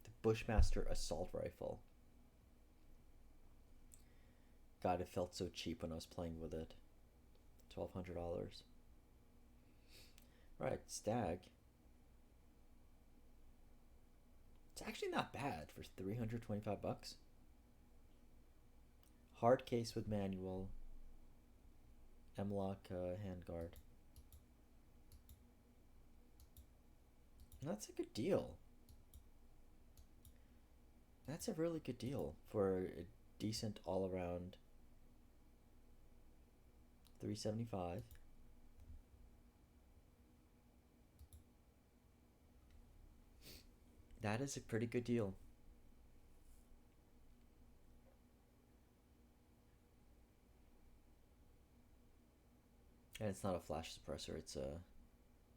Speaker 1: the Bushmaster Assault Rifle. God, it felt so cheap when I was playing with it. $1,200. Right, Stag. It's actually not bad for 325 bucks. Hard case with manual. M-lock handguard. That's a good deal. That's a really good deal for a decent all-around 375. That is a pretty good deal. And it's not a flash suppressor, it's a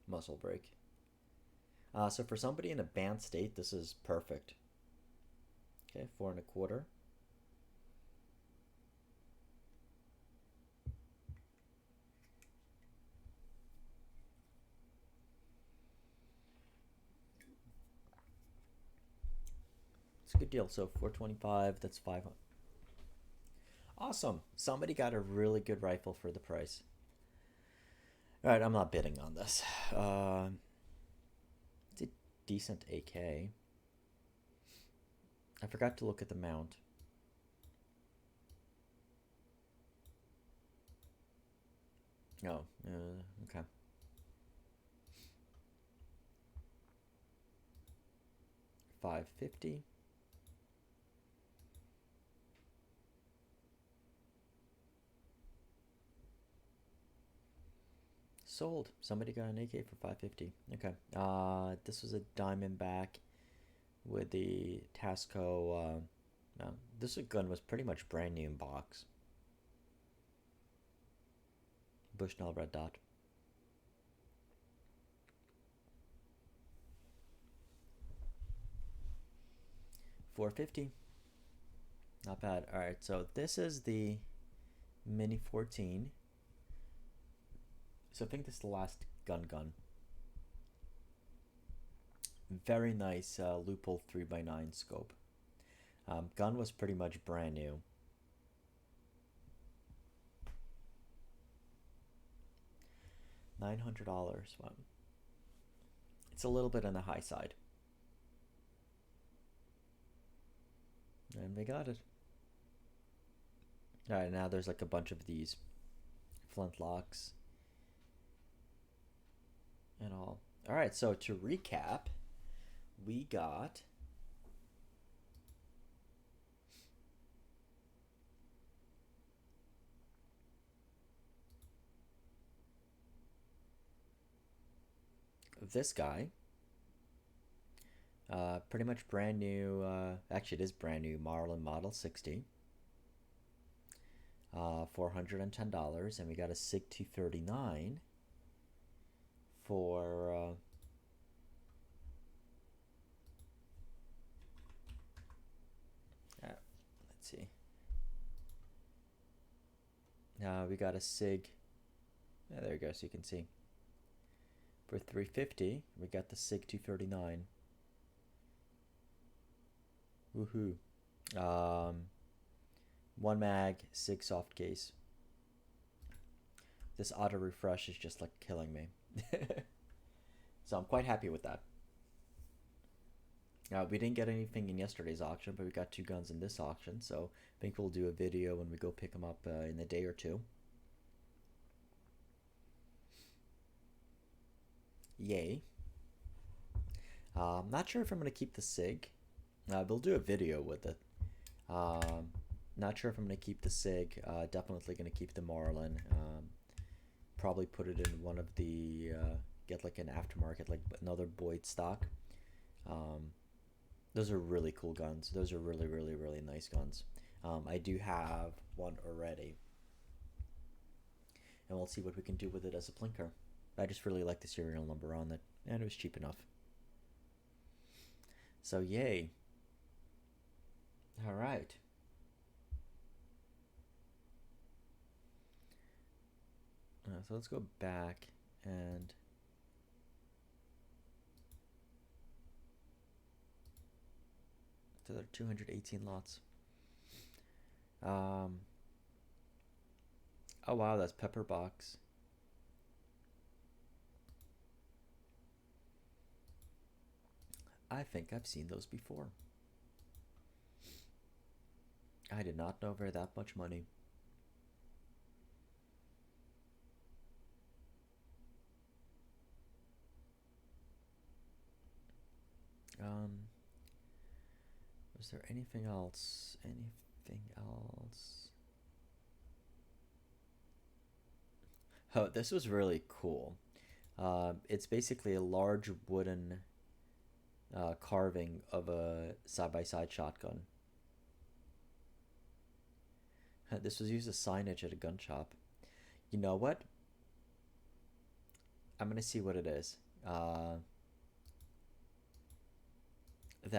Speaker 1: muzzle brake. So for somebody in a banned state, this is perfect. Okay, 4.25. It's a good deal. So 425, that's 500. Awesome. Somebody got a really good rifle for the price. All right, I'm not bidding on this. It's a decent AK. I forgot to look at the mount. Oh, okay. $550. Sold. Somebody got an AK for $550. Okay. This was a Diamondback with the Tasco. This gun was pretty much brand new in box. Bushnell red dot. $450. Not bad. All right. So this is the Mini 14. So I think this is the last gun. Very nice Loophole 3x9 scope. Gun was pretty much brand new. $900. Wow. It's a little bit on the high side. And we got it. Alright, now there's like a bunch of these flintlocks and all. Alright, so to recap, we got this guy. Pretty much brand new. Actually, it is brand new Marlin Model 60. $410, and we got a SIG 239 for let's see. We got a SIG. There you go, so you can see. For $350, we got the SIG 239. Woohoo! One mag, SIG soft case. This auto refresh is just like killing me. So I'm quite happy with that. We didn't get anything in yesterday's auction, but we got 2 guns in this auction, so I think we'll do a video when we go pick them up in a day or 2. Yay. I'm not sure if I'm going to keep the SIG. We'll do a video with it. Not sure if I'm going to keep the SIG. Definitely going to keep the Marlin. Probably put it in one of the, get like an aftermarket, like another Boyd stock. Those are really cool guns. Those are really, really, really nice guns. I do have one already. And we'll see what we can do with it as a plinker. I just really like the serial number on it, and it was cheap enough. So yay. All right. So let's go back and to the 218 lots. Oh wow, that's Pepper Box. I think I've seen those before. I did not know for that much money. Was there anything else? Anything else? Oh, this was really cool. It's basically a large wooden carving of a side-by-side shotgun. This was used as signage at a gun shop. You know what? I'm gonna see what it is. That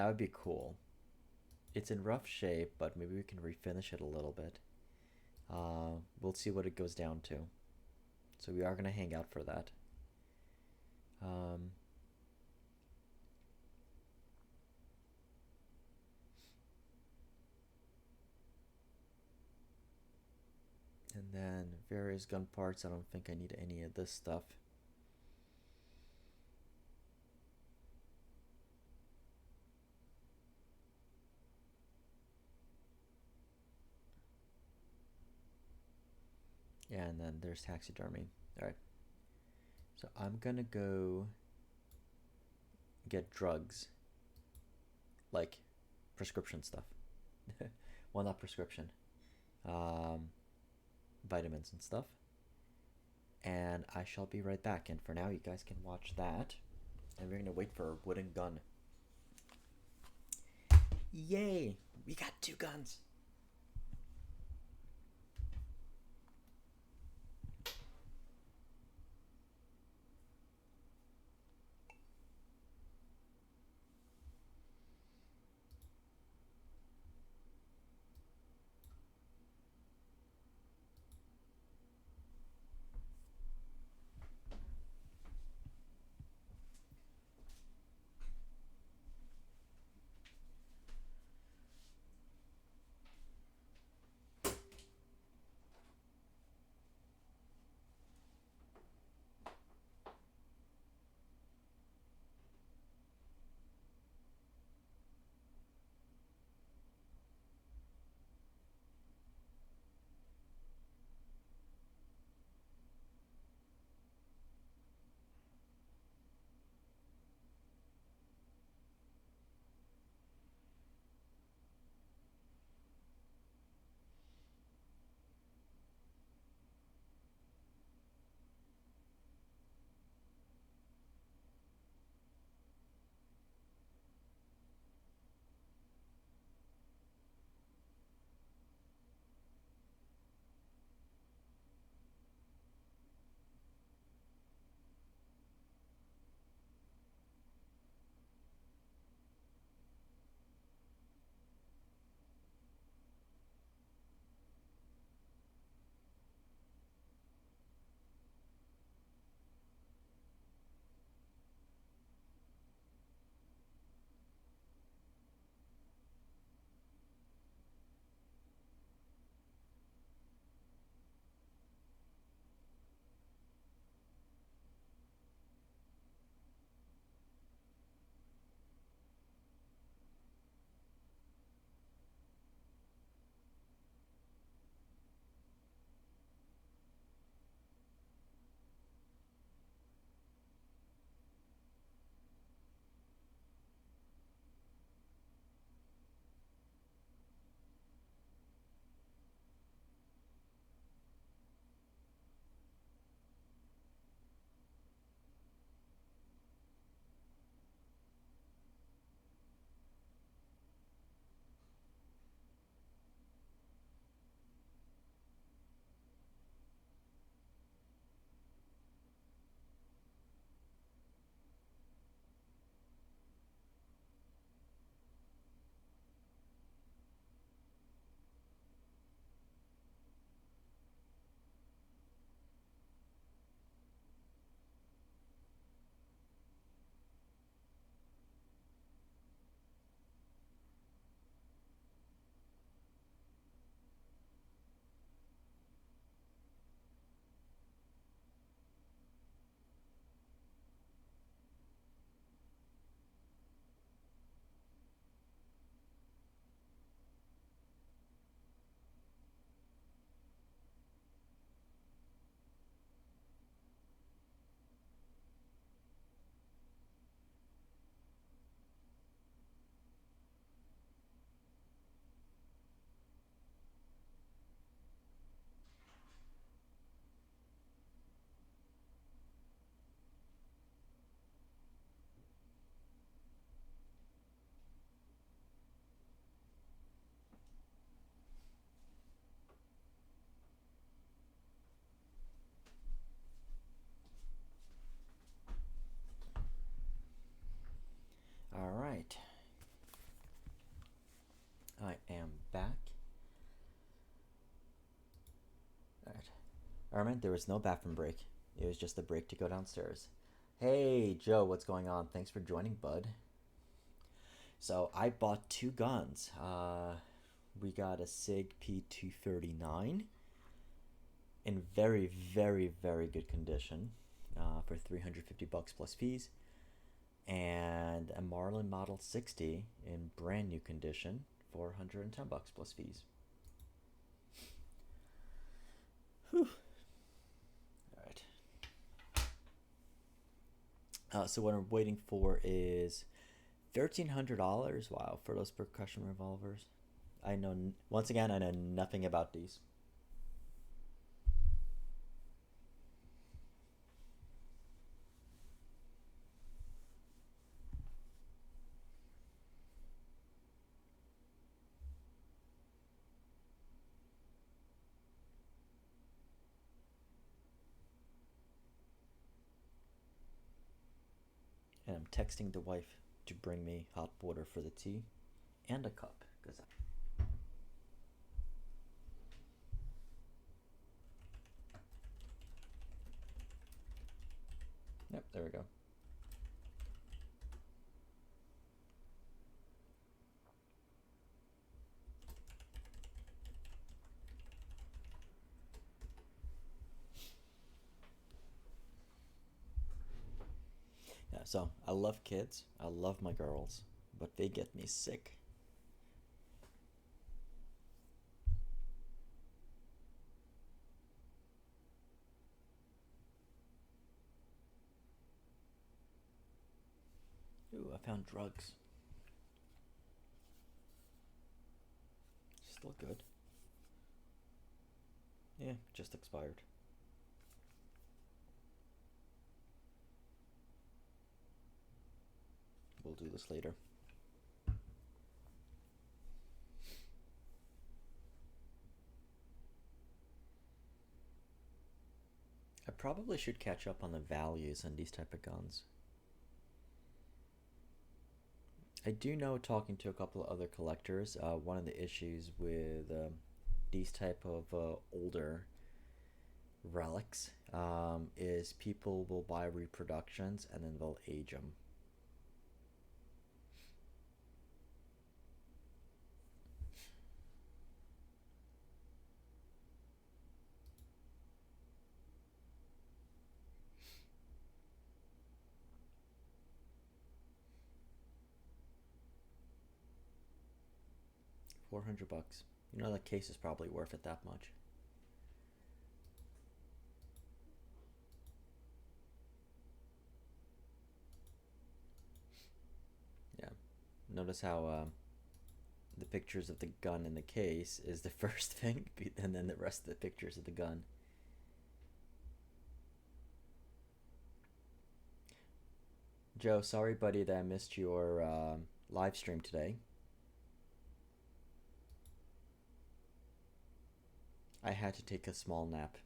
Speaker 1: would be cool. It's in rough shape, but maybe we can refinish it a little bit. We'll see what it goes down to. So we are gonna hang out for that. Um, and then various gun parts. I don't think I need any of this stuff. Yeah, and then there's taxidermy. All right. So I'm gonna go get drugs, like prescription stuff. Well, not prescription, um, vitamins and stuff. And I shall be right back. And for now, you guys can watch that. And we're gonna wait for a wooden gun. Yay! We got 2 guns. Armin, there was no bathroom break. It was just a break to go downstairs. Hey, Joe, what's going on? Thanks for joining, bud. So I bought two guns. We got a SIG P239 in very, very, very good condition for 350 bucks plus fees, and a Marlin Model 60 in brand new condition for 110 bucks plus fees. Whew. All right. So what I'm waiting for is $1,300. Wow, for those percussion revolvers. I know, once again, I know nothing about these. And I'm texting the wife to bring me hot water for the tea and a cup. Yep, there we go. Yeah, so I love kids. I love my girls, but they get me sick. Ooh, I found drugs. Still good. Yeah, just expired. We'll do this later. I probably should catch up on the values on these type of guns. I do know, talking to a couple of other collectors, one of the issues with these type of older relics is people will buy reproductions and then they'll age them. $400. You know that case is probably worth it that much. Yeah. Notice how the pictures of the gun in the case is the first thing, and then the rest of the pictures of the gun. Joe, sorry, buddy, that I missed your live stream today. I had to take a small nap.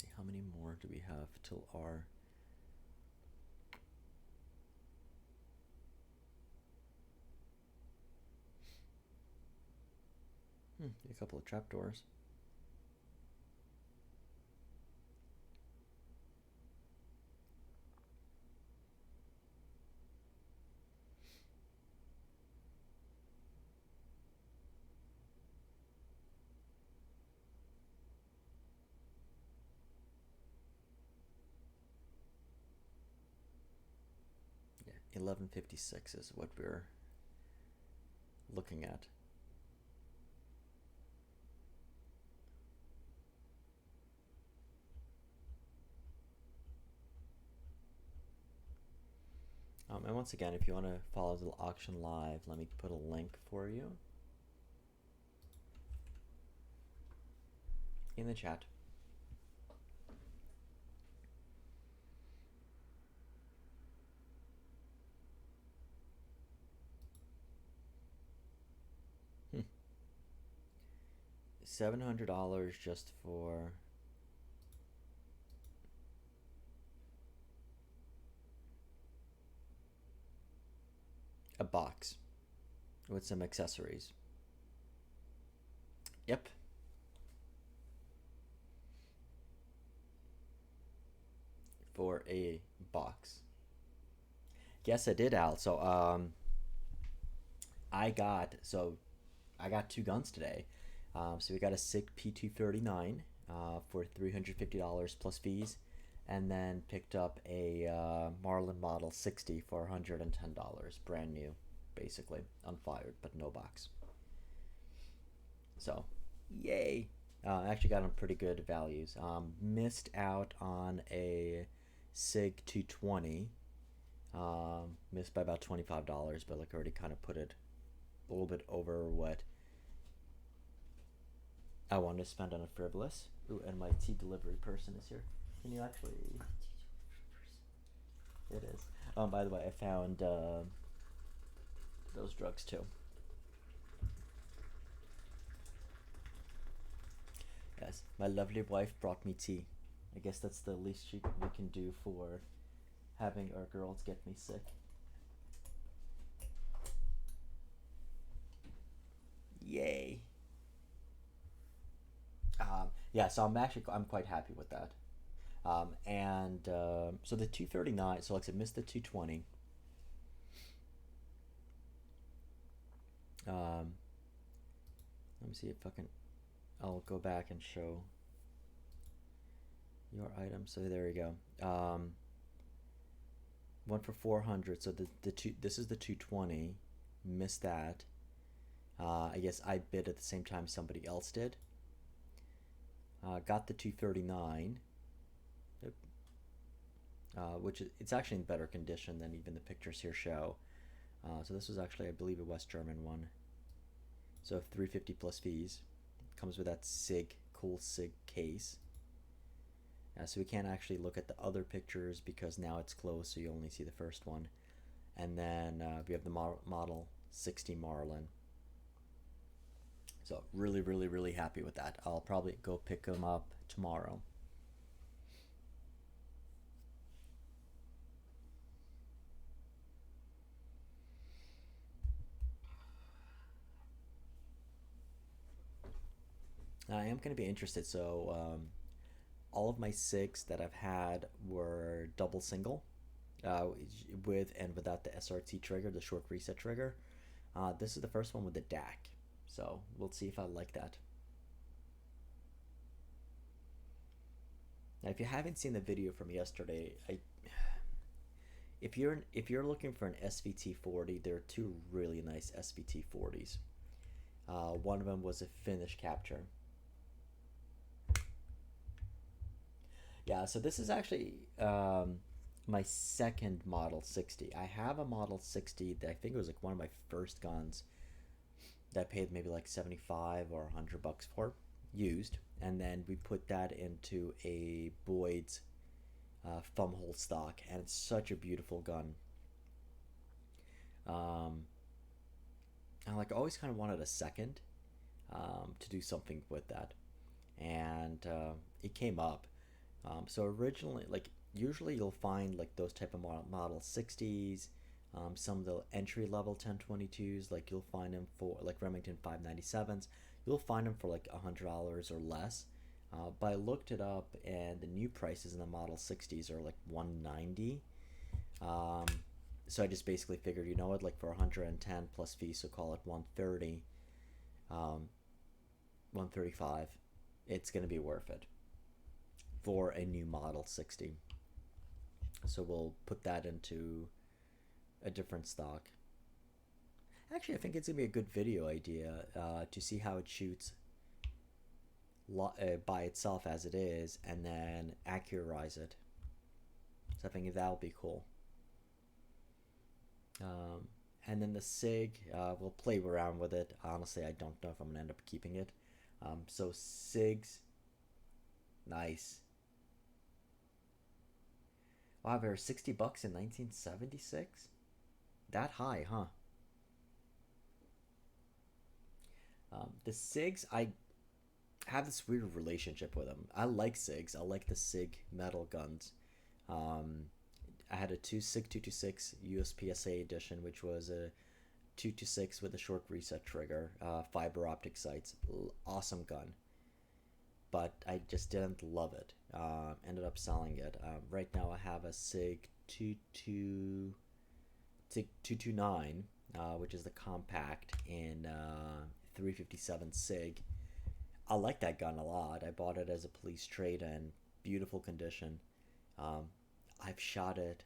Speaker 1: See, how many more do we have till our... a couple of trapdoors. Yeah, 1156 is what we're looking at. And once again, if you want to follow the auction live, let me put a link for you in the chat. $700 just for a box with some accessories. Yep. For a box. Yes, I did, Al. I got two guns today. So we got a SIG P239 for $350 plus fees, and then picked up a Marlin Model 60 for $110, brand new, basically unfired but no box. So, yay! I actually got on pretty good values. Missed out on a SIG 220. Missed by about $25, but like already kind of put it a little bit over what I wanted to spend on a frivolous. Ooh, and my tea delivery person is here. Can you actually? It is. By the way, I found those drugs too. Yes, my lovely wife brought me tea. I guess that's the least we can do for having our girls get me sick. Yay. Yeah, so I'm quite happy with that. And so the 239. So like I said, missed the 220. Um, Let me see if I can. I'll go back and show your item. So there you go. One for 400. So the two. This is the 220. Missed that. I guess I bid at the same time somebody else did. Got the 239, which it's actually in better condition than even the pictures here show. So this was actually, I believe, a West German one. So 350 plus fees. Comes with that cool SIG case. So we can't actually look at the other pictures because now it's closed, so you only see the first one. And then we have the Model 60 Marlin. So really, really, really happy with that. I'll probably go pick them up tomorrow. I am going to be interested. So all of my SIGs that I've had were double single, with and without the SRT trigger, the short reset trigger. This is the first one with the DAC. So we'll see if I like that. Now, if you haven't seen the video from yesterday, if you're looking for an SVT40, there are two really nice SVT40s. One of them was a finish capture. Yeah, so this is actually my second Model 60. I have a Model 60 that I think it was like one of my first guns that I paid maybe like 75 or $100 for, used, and then we put that into a Boyd's thumb hole stock, and it's such a beautiful gun. I like always kind of wanted a second to do something with that, and it came up. So originally, like usually you'll find like those type of Model 60s, some of the entry level 1022s, like you'll find them for like Remington 597s. You'll find them for like $100 or less. But I looked it up, and the new prices in the Model 60s are like 190. So I just basically figured, you know what, like for 110 plus fees, so call it 130, 135, it's gonna be worth it for a new Model 60. So we'll put that into a different stock. Actually, I think it's gonna be a good video idea to see how it shoots by itself as it is, and then accurize it. So I think that'll be cool. And then the SIG, we'll play around with it. Honestly, I don't know if I'm gonna end up keeping it. So SIGs, nice. Wow, they were $60 in 1976. That high, huh? The SIGs, have this weird relationship with them. I like SIGs. I like the SIG metal guns. Um, I had a SIG 226 USPSA edition, which was a 226 with a short reset trigger, fiber optic sights. Awesome gun, but I just didn't love it. Ended up selling it. Right now I have a SIG 229, which is the compact in 357 SIG. I like that gun a lot. I bought it as a police trade in beautiful condition. Um, I've shot it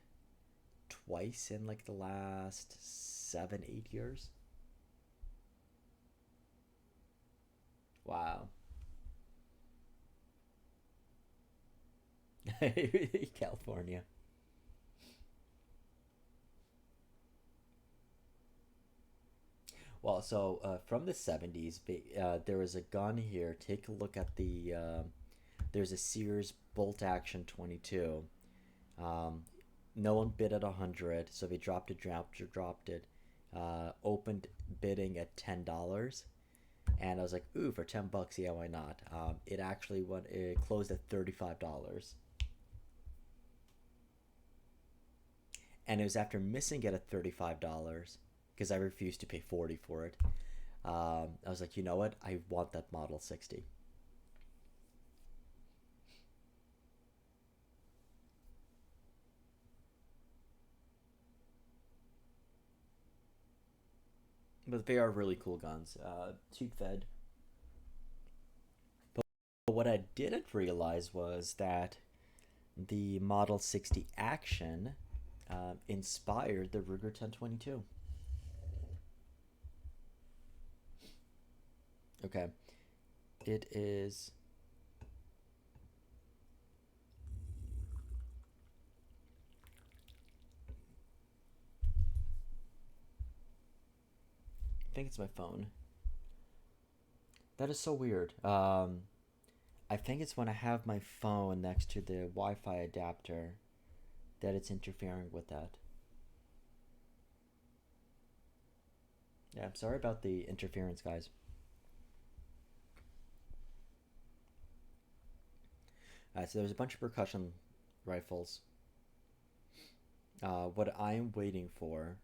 Speaker 1: twice in like the last 7, 8 years. Wow. California. Well, so from the 70s, there was a gun here. Take a look at there's a Sears bolt action 22. Um, no one bid at 100, so they dropped it. Opened bidding at $10, and I was like, ooh, for $10, yeah, why not? It closed at $35, and it was after missing it at $35 because I refused to pay 40 for it. I was like, you know what? I want that Model 60. But they are really cool guns. Tube fed. But what I didn't realize was that the Model 60 Action inspired the Ruger 1022. Okay, it is. I think it's my phone. That is so weird. I think it's when I have my phone next to the Wi-Fi adapter that it's interfering with that. Yeah, I'm sorry about the interference, guys. So there's a bunch of percussion rifles. What I'm waiting for,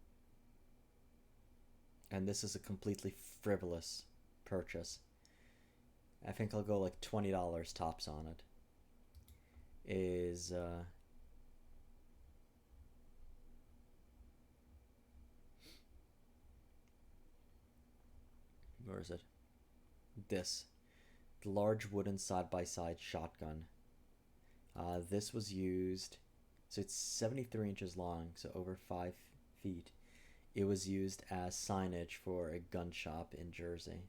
Speaker 1: and this is a completely frivolous purchase. I think I'll go like $20 tops on it. Is where is it? This the large wooden side by side shotgun. This was used, so it's 73 inches long, so over 5 feet. It was used as signage for a gun shop in Jersey.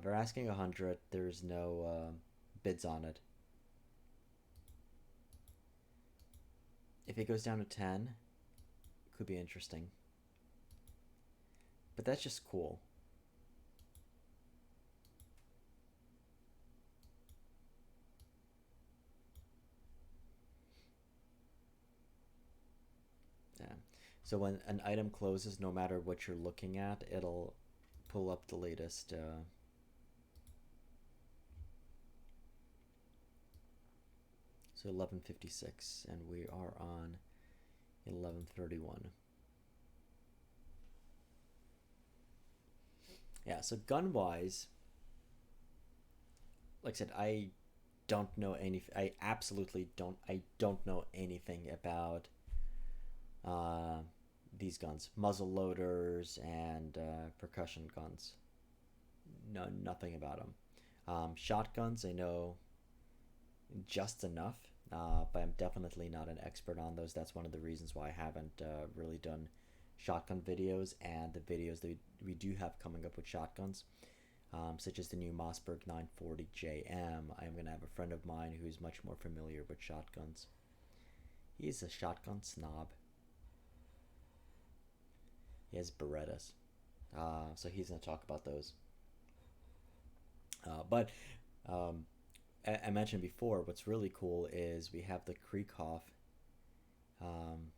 Speaker 1: They're asking 100. There's no bids on it. If it goes down to 10, it could be interesting. But that's just cool. Yeah. So when an item closes, no matter what you're looking at, it'll pull up the latest. So 11:56, and we are on 11:31. Yeah. So gun wise, like I said, I don't know any. I absolutely don't. I don't know anything about uh, these guns, muzzle loaders and percussion guns. No, nothing about them. Shotguns, I know just enough, but I'm definitely not an expert on those. That's one of the reasons why I haven't really done shotgun videos, and the videos that we do have coming up with shotguns, such as the new Mossberg 940 JM. I'm going to have a friend of mine who's much more familiar with shotguns. He's a shotgun snob. He has Berettas. So he's going to talk about those. But um, I mentioned before, what's really cool is we have the Krieghoff. Um,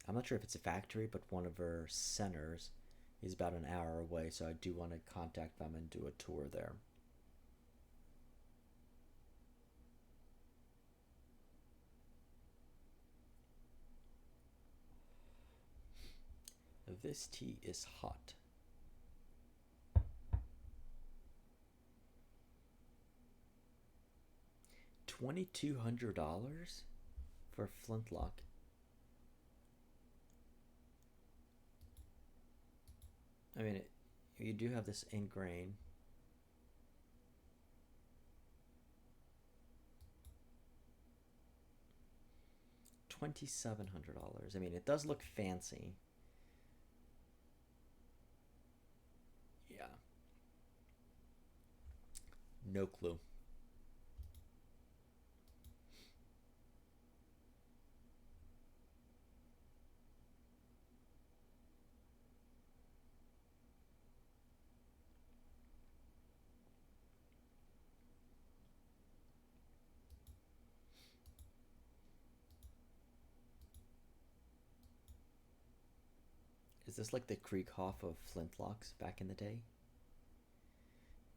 Speaker 1: I'm not sure if it's a factory, but one of our centers is about an hour away, so I do want to contact them and do a tour there. This tea is hot. $2,200 for flintlock. I mean, you do have this in grain. $2,700. I mean, it does look fancy. Yeah. No clue. Is this like the Krieghoff of flintlocks back in the day?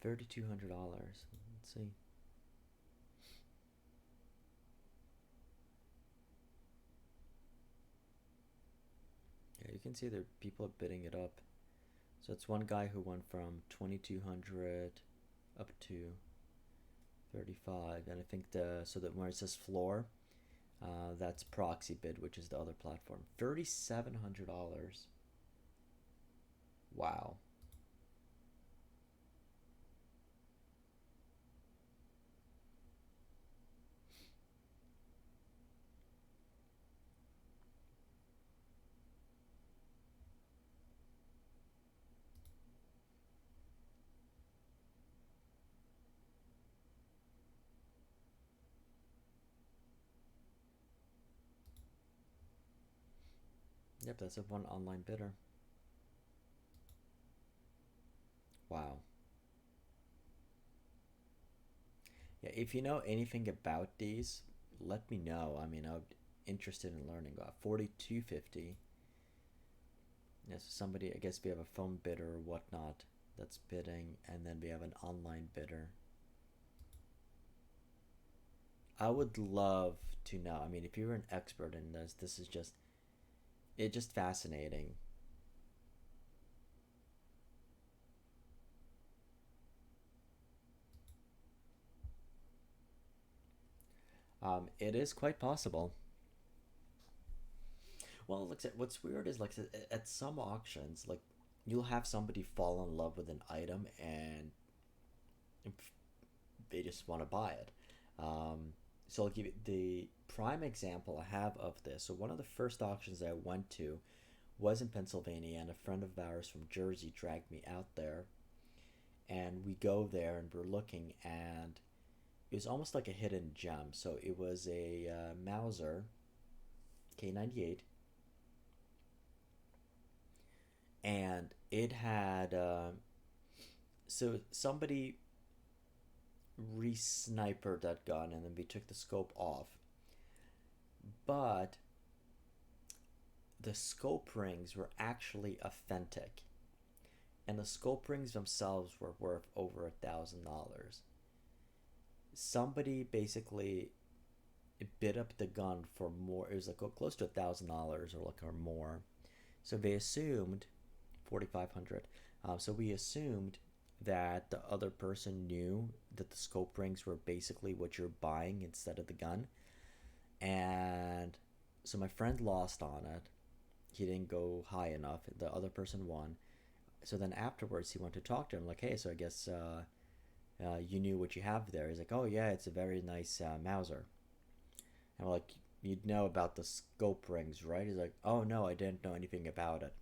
Speaker 1: $3,200. Let's see. Yeah, you can see there people are bidding it up. So it's one guy who went from 2,200 up to 35, and I think that where it says floor, that's proxy bid, which is the other platform. $3,700. Wow. Yep, that's a one online bidder. Wow. Yeah, if you know anything about these, let me know. I mean, I'm interested in learning. 4250. Yes, somebody. I guess we have a phone bidder or whatnot that's bidding, and then we have an online bidder. I would love to know. I mean, if you're an expert in this, this is just fascinating. It is quite possible. Well, like I said, what's weird is like at some auctions, like you'll have somebody fall in love with an item and they just want to buy it. So I'll give you the prime example I have of this. So one of the first auctions I went to was in Pennsylvania, and a friend of ours from Jersey dragged me out there, and we go there and we're looking, and it was almost like a hidden gem. So it was a Mauser K98, and it had so somebody re-snipered that gun, and then we took the scope off, but the scope rings were actually authentic, and the scope rings themselves were worth over $1,000. Somebody basically bid up the gun for more. It was like close to $1,000 or like or more. So they assumed 4,500. So we assumed that the other person knew that the scope rings were basically what you're buying instead of the gun, and so my friend lost on it. He didn't go high enough. The other person won. So then afterwards, he went to talk to him like, "Hey, so I guess you knew what you have there." He's like, "Oh yeah, it's a very nice Mauser." And we're like, "You'd know about the scope rings, right?" He's like, "Oh no, I didn't know anything about it."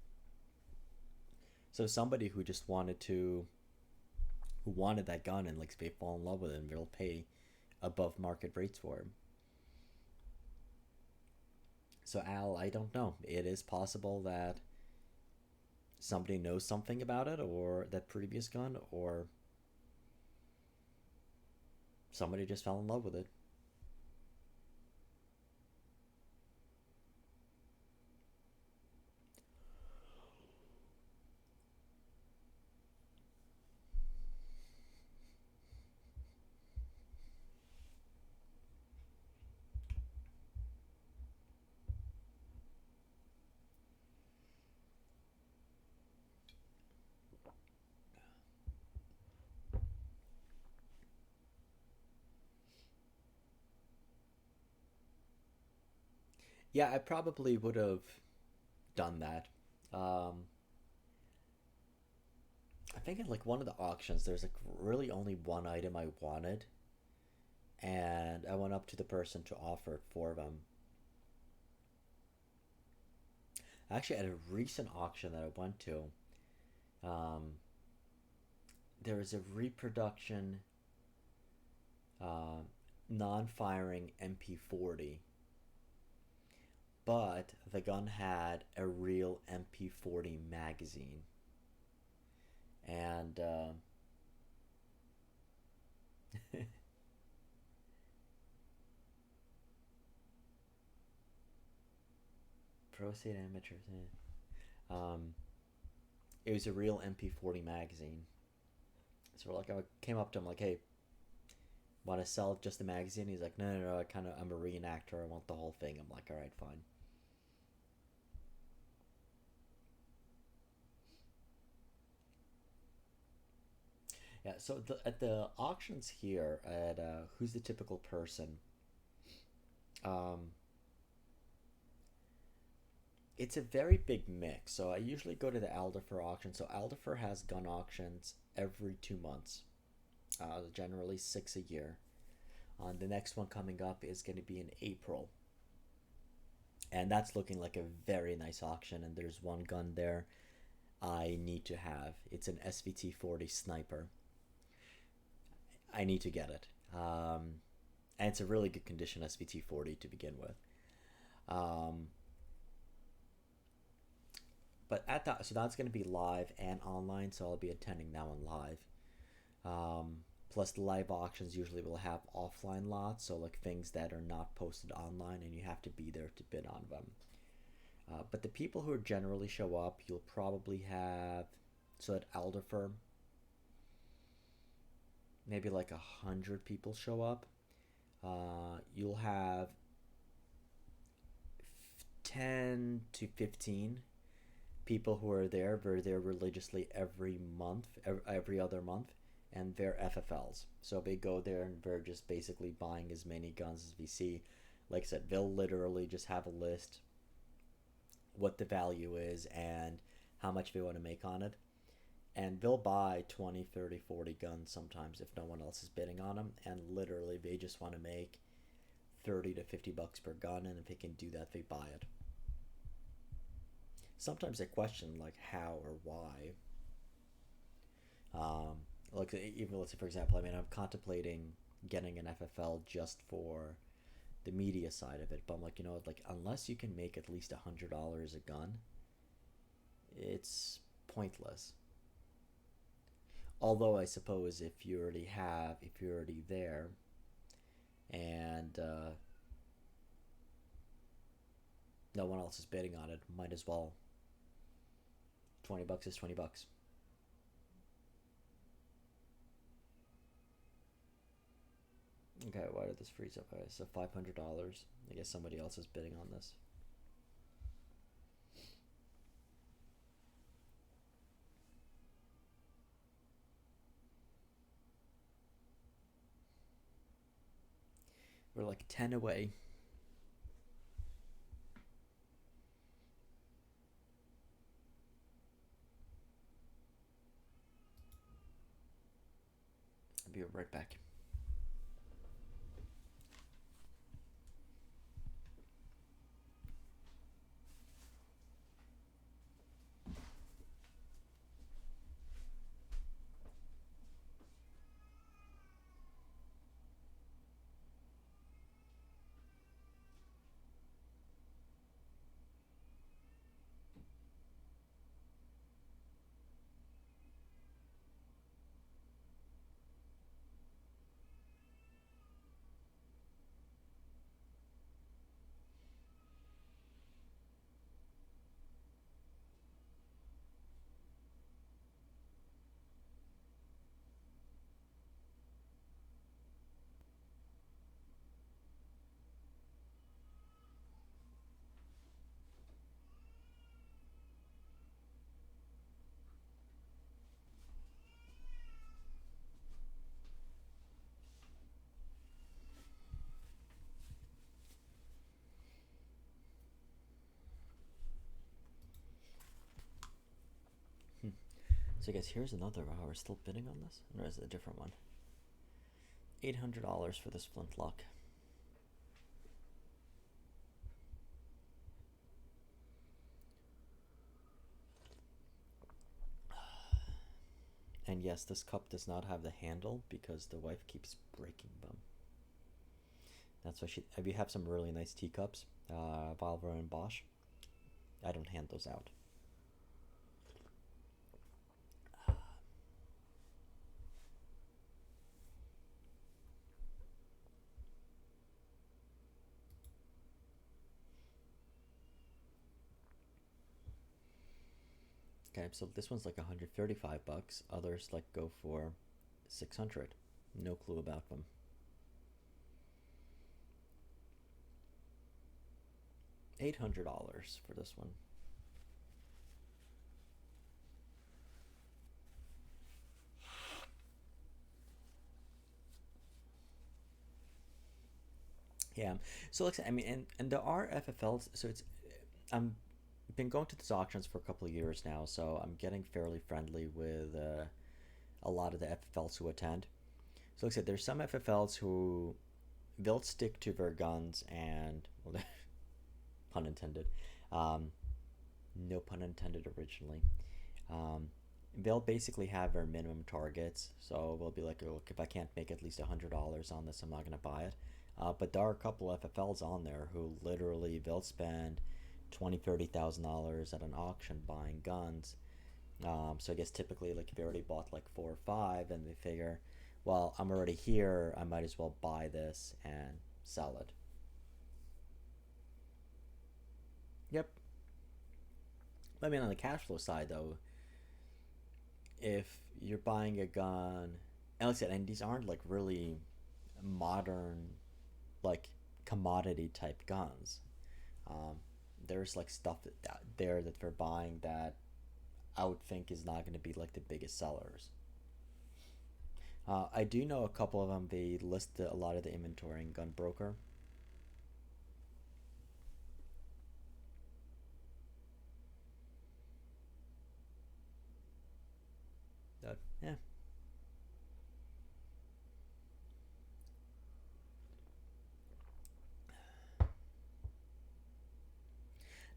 Speaker 1: So somebody who just who wanted that gun and like they fall in love with it and they'll pay above market rates for him. So Al, I don't know. It is possible that somebody knows something about it or that previous gun, or somebody just fell in love with it. Yeah, I probably would have done that. Um, I think in like one of the auctions, there's like really only one item I wanted, and I went up to the person to offer it for them. Actually, at a recent auction that I went to, um, there was a reproduction uh, non-firing MP40, but the gun had a real MP40 magazine, and pro state amateurs. It was a real MP40 magazine. So like I came up to him like, "Hey, want to sell just the magazine?" He's like, "No, no, no. I'm a reenactor. I want the whole thing." I'm like, "All right, fine." Yeah. So at the auctions here at Who's the Typical Person, um, it's a very big mix. So I usually go to the Alderfer auction. So Alderfer has gun auctions every 2 months, generally six a year. The next one coming up is going to be in April, and that's looking like a very nice auction. And there's one gun there I need to have. It's an SVT 40 sniper. I need to get it. And it's a really good condition SVT 40 to begin with. Um, but at that, so that's going to be live and online. So I'll be attending that one live. Plus, the live auctions usually will have offline lots, so like things that are not posted online, and you have to be there to bid on them. But the people who generally show up, you'll probably have, so at Elder Firm, maybe like 100 people show up. You'll have 10 to 15 people who are there. They're there religiously every month, every other month, and they're FFLs. So they go there and they're just basically buying as many guns as we see. Like I said, they'll literally just have a list, what the value is, and how much they want to make on it. And they'll buy 20, 30, 40 guns sometimes if no one else is bidding on them. And literally, they just want to make 30 to $50 per gun. And if they can do that, they buy it. Sometimes they question, like, how or why. Like, even let's say, for example, I mean, I'm contemplating getting an FFL just for the media side of it. But I'm like, like, unless you can make at least $100 a gun, it's pointless. Although I suppose if you're already there, and no one else is bidding on it, might as well. $20 is $20. Okay, why did this freeze up? Okay, so $500. I guess somebody else is bidding on this. We're like 10 away. I'll be right back. So I guess here's another. We're still bidding on this, or is it a different one? $800 for this flintlock. And yes, this cup does not have the handle because the wife keeps breaking them. That's why she. If you have some really nice teacups, Valver and Bosch, I don't hand those out. Okay, so this one's like 135 bucks. Others like go for 600. No clue about them. $800 for this one. Yeah. So like I mean, and there are FFLs. So it's I'm been going to these auctions for a couple of years now, so I'm getting fairly friendly with a lot of the FFLs who attend. So like I said, there's some FFLs who they'll stick to their guns and well, pun intended, um, no pun intended originally. Um, they'll basically have their minimum targets, so they'll be like, look, if I can't make at least $100 on this, I'm not gonna buy it. But there are a couple FFLs on there who literally they'll spend $20,000-$30,000 at an auction buying guns. So I guess typically, like if you already bought like four or five, and they figure, well, I'm already here, I might as well buy this and sell it. Yep. I mean, on the cash flow side, though, if you're buying a gun, and like I said, and these aren't like really modern, like commodity type guns. Um, there's like stuff that there that they're buying that I would think is not going to be like the biggest sellers. I do know a couple of them. They list a lot of the inventory in Gun Broker. That yeah.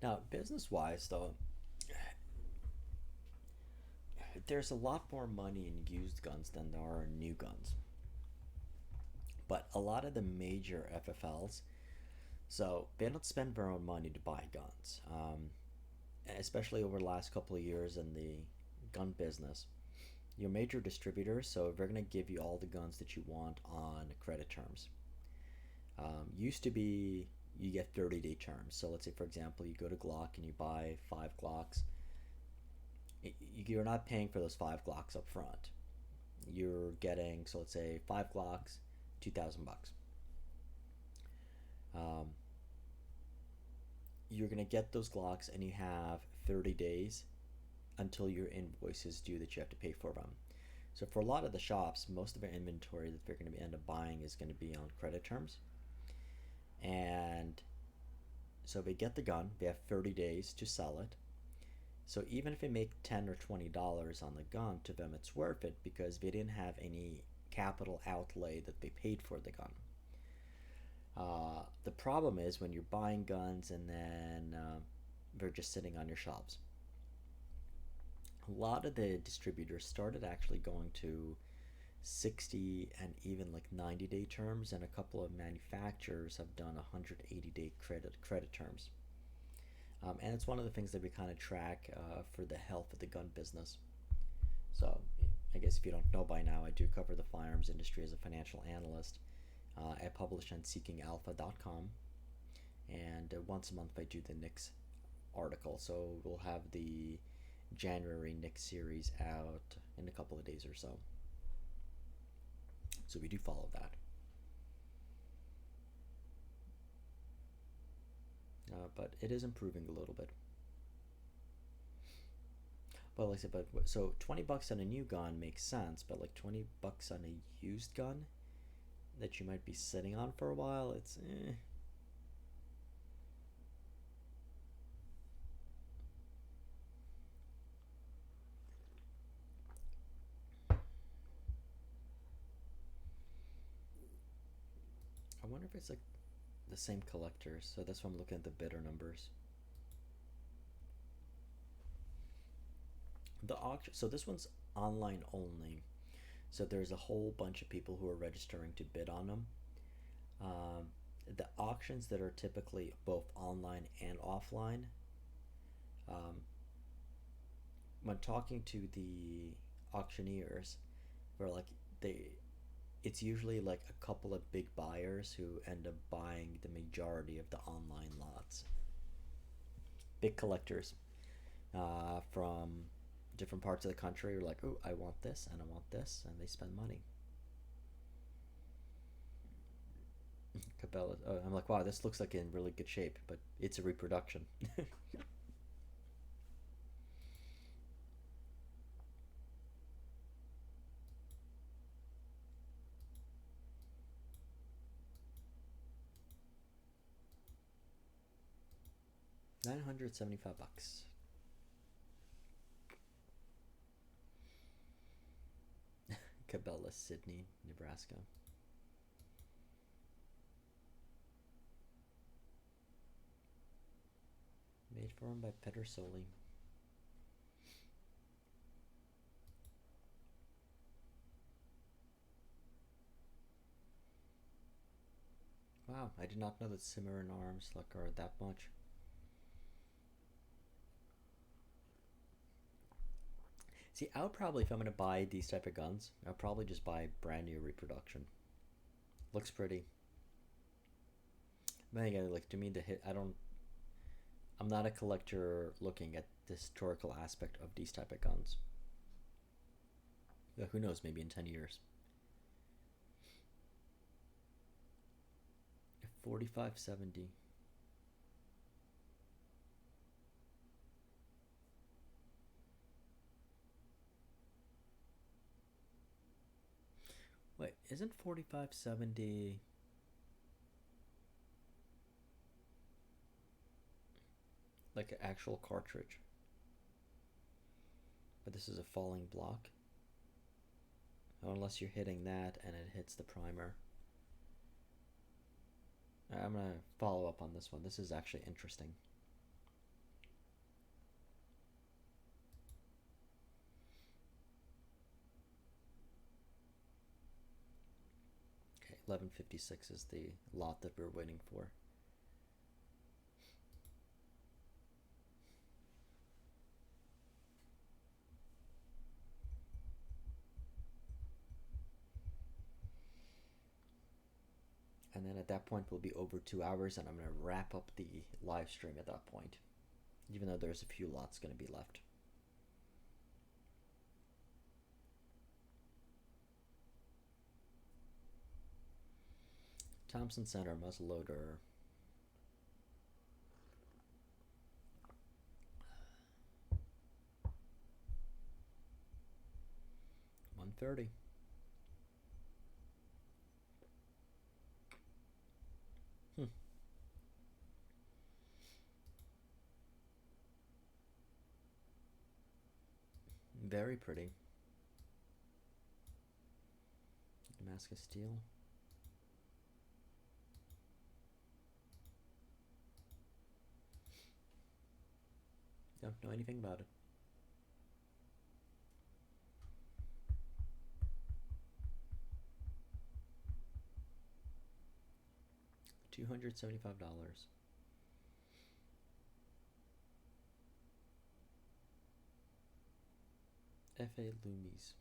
Speaker 1: Now, business wise though, there's a lot more money in used guns than there are in new guns. But a lot of the major FFLs, so they don't spend their own money to buy guns, especially over the last couple of years in the gun business. Your major distributors, so they're going to give you all the guns that you want on credit terms. Used to be you get 30-day terms. So let's say, for example, you go to Glock and you buy five Glocks. You're not paying for those five Glocks up front. You're getting, so let's say, five Glocks, 2,000 bucks. Um, you're gonna get those Glocks, and you have 30 days until your invoice is due that you have to pay for them. So for a lot of the shops, most of their inventory that they're going to end up buying is going to be on credit terms. And so they get the gun, they have 30 days to sell it. So even if they make $10 or $20 on the gun, to them it's worth it because they didn't have any capital outlay that they paid for the gun. The problem is when you're buying guns and then they're just sitting on your shelves. A lot of the distributors started actually going to 60 and even like 90-day terms, and a couple of manufacturers have done 180-day credit terms. And it's one of the things that we kind of track for the health of the gun business. So I guess if you don't know by now, I do cover the firearms industry as a financial analyst. I publish on seekingalpha.com, and once a month I do the NICS article. So we'll have the January NICS series out in a couple of days or so. So we do follow that. But it is improving a little bit. But like I said, so 20 bucks on a new gun makes sense, but like 20 bucks on a used gun that you might be sitting on for a while, it's eh. wonder if it's like the same collectors. So that's why I'm looking at the bidder numbers. The auction. So this one's online only. So there's a whole bunch of people who are registering to bid on them. Um, the auctions that are typically both online and offline, um, when talking to the auctioneers, they're like they it's usually like a couple of big buyers who end up buying the majority of the online lots. Big collectors from different parts of the country are like, oh, I want this and I want this, and they spend money. Cabela. Oh, I'm like, wow, this looks like in really good shape, but it's a reproduction. $975. Cabela, Sydney, Nebraska. Made for him by Pedersoli. Wow, I did not know that Cimarron arms like are that much. See, I would probably, if I'm gonna buy these type of guns, I'll probably just buy brand new reproduction. Looks pretty. But again, like to me, the hit. I don't. I'm not a collector looking at the historical aspect of these type of guns. Who knows? Maybe in 10 years. 4570. Wait, isn't 4570 like an actual cartridge? But this is a falling block. Oh, unless you're hitting that and it hits the primer. I'm gonna follow up on this one. This is actually interesting. Okay, 1156 is the lot that we're waiting for. And then at that point we'll be over 2 hours, and I'm gonna wrap up the live stream at that point, even though there's a few lots gonna be left. Thompson Center muzzleloader. $130. Very pretty. Damascus steel. Don't know anything about it. $275. F.A. Loomis.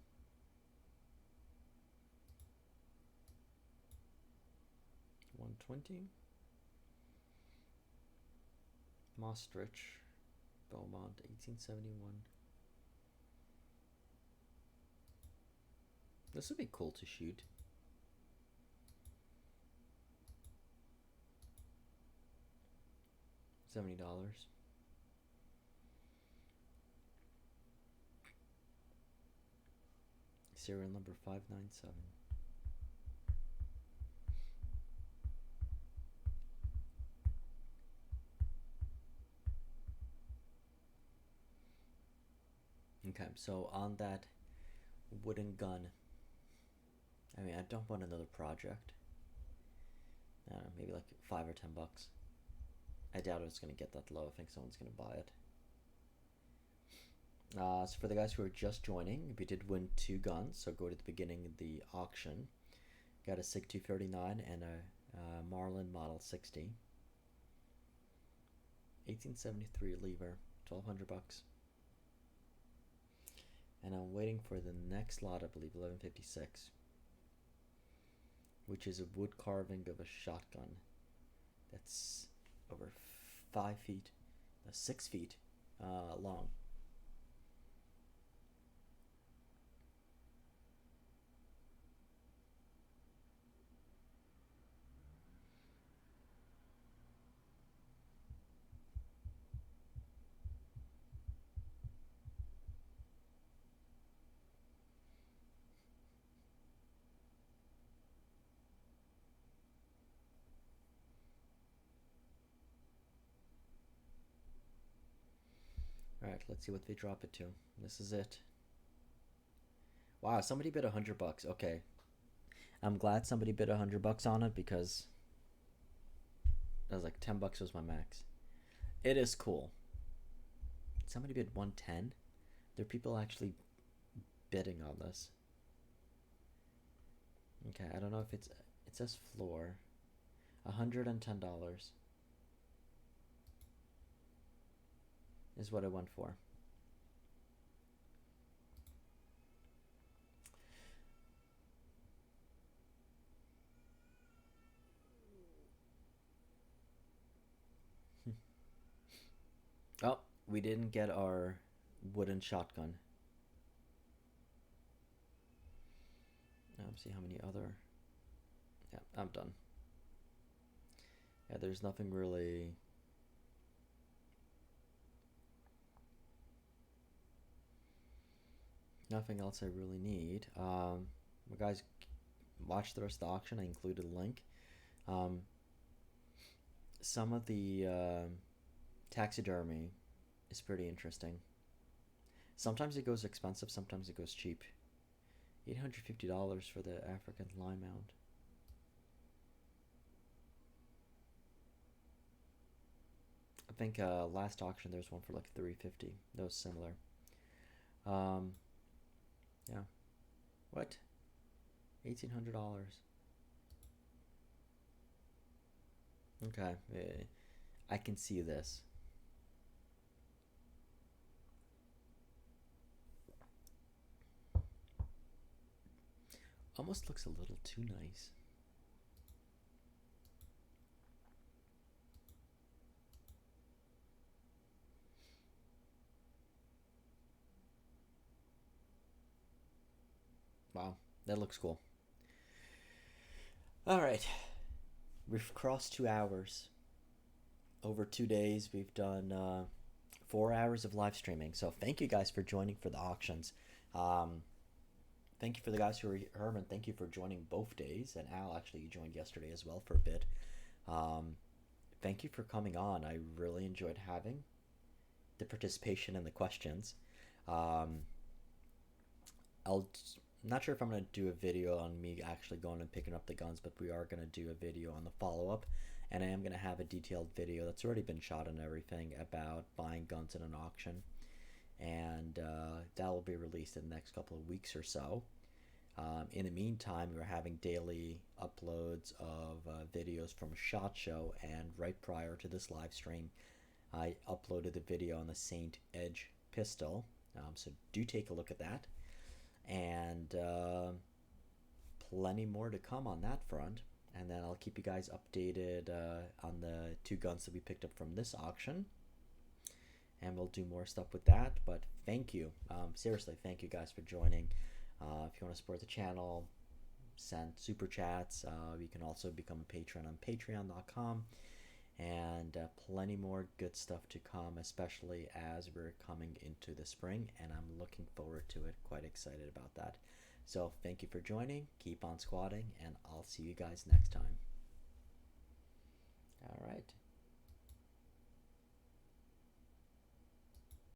Speaker 1: $120. Maastricht, Beaumont, 1871. This would be cool to shoot. $70. Serial number 597. Okay, so on that wooden gun, I mean, I don't want another project. I don't know, maybe like $5 or $10. I doubt it's going to get that low. I think someone's going to buy it. So for the guys who are just joining, we did win 2 guns. So go to the beginning of the auction. Got a SIG 239 and a Marlin Model 60. 1873 lever, $1,200. And I'm waiting for the next lot, I believe, 1156, which is a wood carving of a shotgun that's over 5 feet, 6 feet long. Alright, let's see what they drop it to. This is it. Wow, somebody bid $100. Okay. I'm glad somebody bid $100 on it because I was like $10 was my max. It is cool. Somebody bid 110. There are people actually bidding on this. Okay, I don't know if it says floor. $110 is what I went for. Oh, we didn't get our wooden shotgun. See how many other. Yeah, I'm done. Yeah, there's nothing really. Nothing else I really need. You guys watch the rest of the auction. I included a link. Some of the taxidermy is pretty interesting. Sometimes it goes expensive, sometimes it goes cheap. $850 for the African lion mount. I think last auction there was one for like $350. That was similar. Yeah. What? $1,800. Okay. I can see this. Almost looks a little too nice. Wow, that looks cool. All right. We've crossed 2 hours. Over 2 days, we've done 4 hours of live streaming. So thank you guys for joining for the auctions. Thank you for the guys who were Herman. Thank you for joining both days, and Al actually joined yesterday as well for a bit. Thank you for coming on. I really enjoyed having the participation and the questions. I'm not sure if I'm going to do a video on me actually going and picking up the guns, but we are going to do a video on the follow-up, and I am going to have a detailed video that's already been shot and everything about buying guns in an auction, and that will be released in the next couple of weeks or so. In the meantime, we're having daily uploads of videos from SHOT Show, and right prior to this live stream, I uploaded a video on the Saint Edge pistol, so do take a look at that. And plenty more to come on that front, and then I'll keep you guys updated on the 2 guns that we picked up from this auction, and we'll do more stuff with that. But thank you, seriously, thank you guys for joining. If you want to support the channel, send super chats. You can also become a patron on patreon.com, and plenty more good stuff to come, especially as we're coming into the spring, and I'm looking forward to it. Quite excited about that. So thank you for joining. Keep on squatting, and I'll see you guys next time. All right.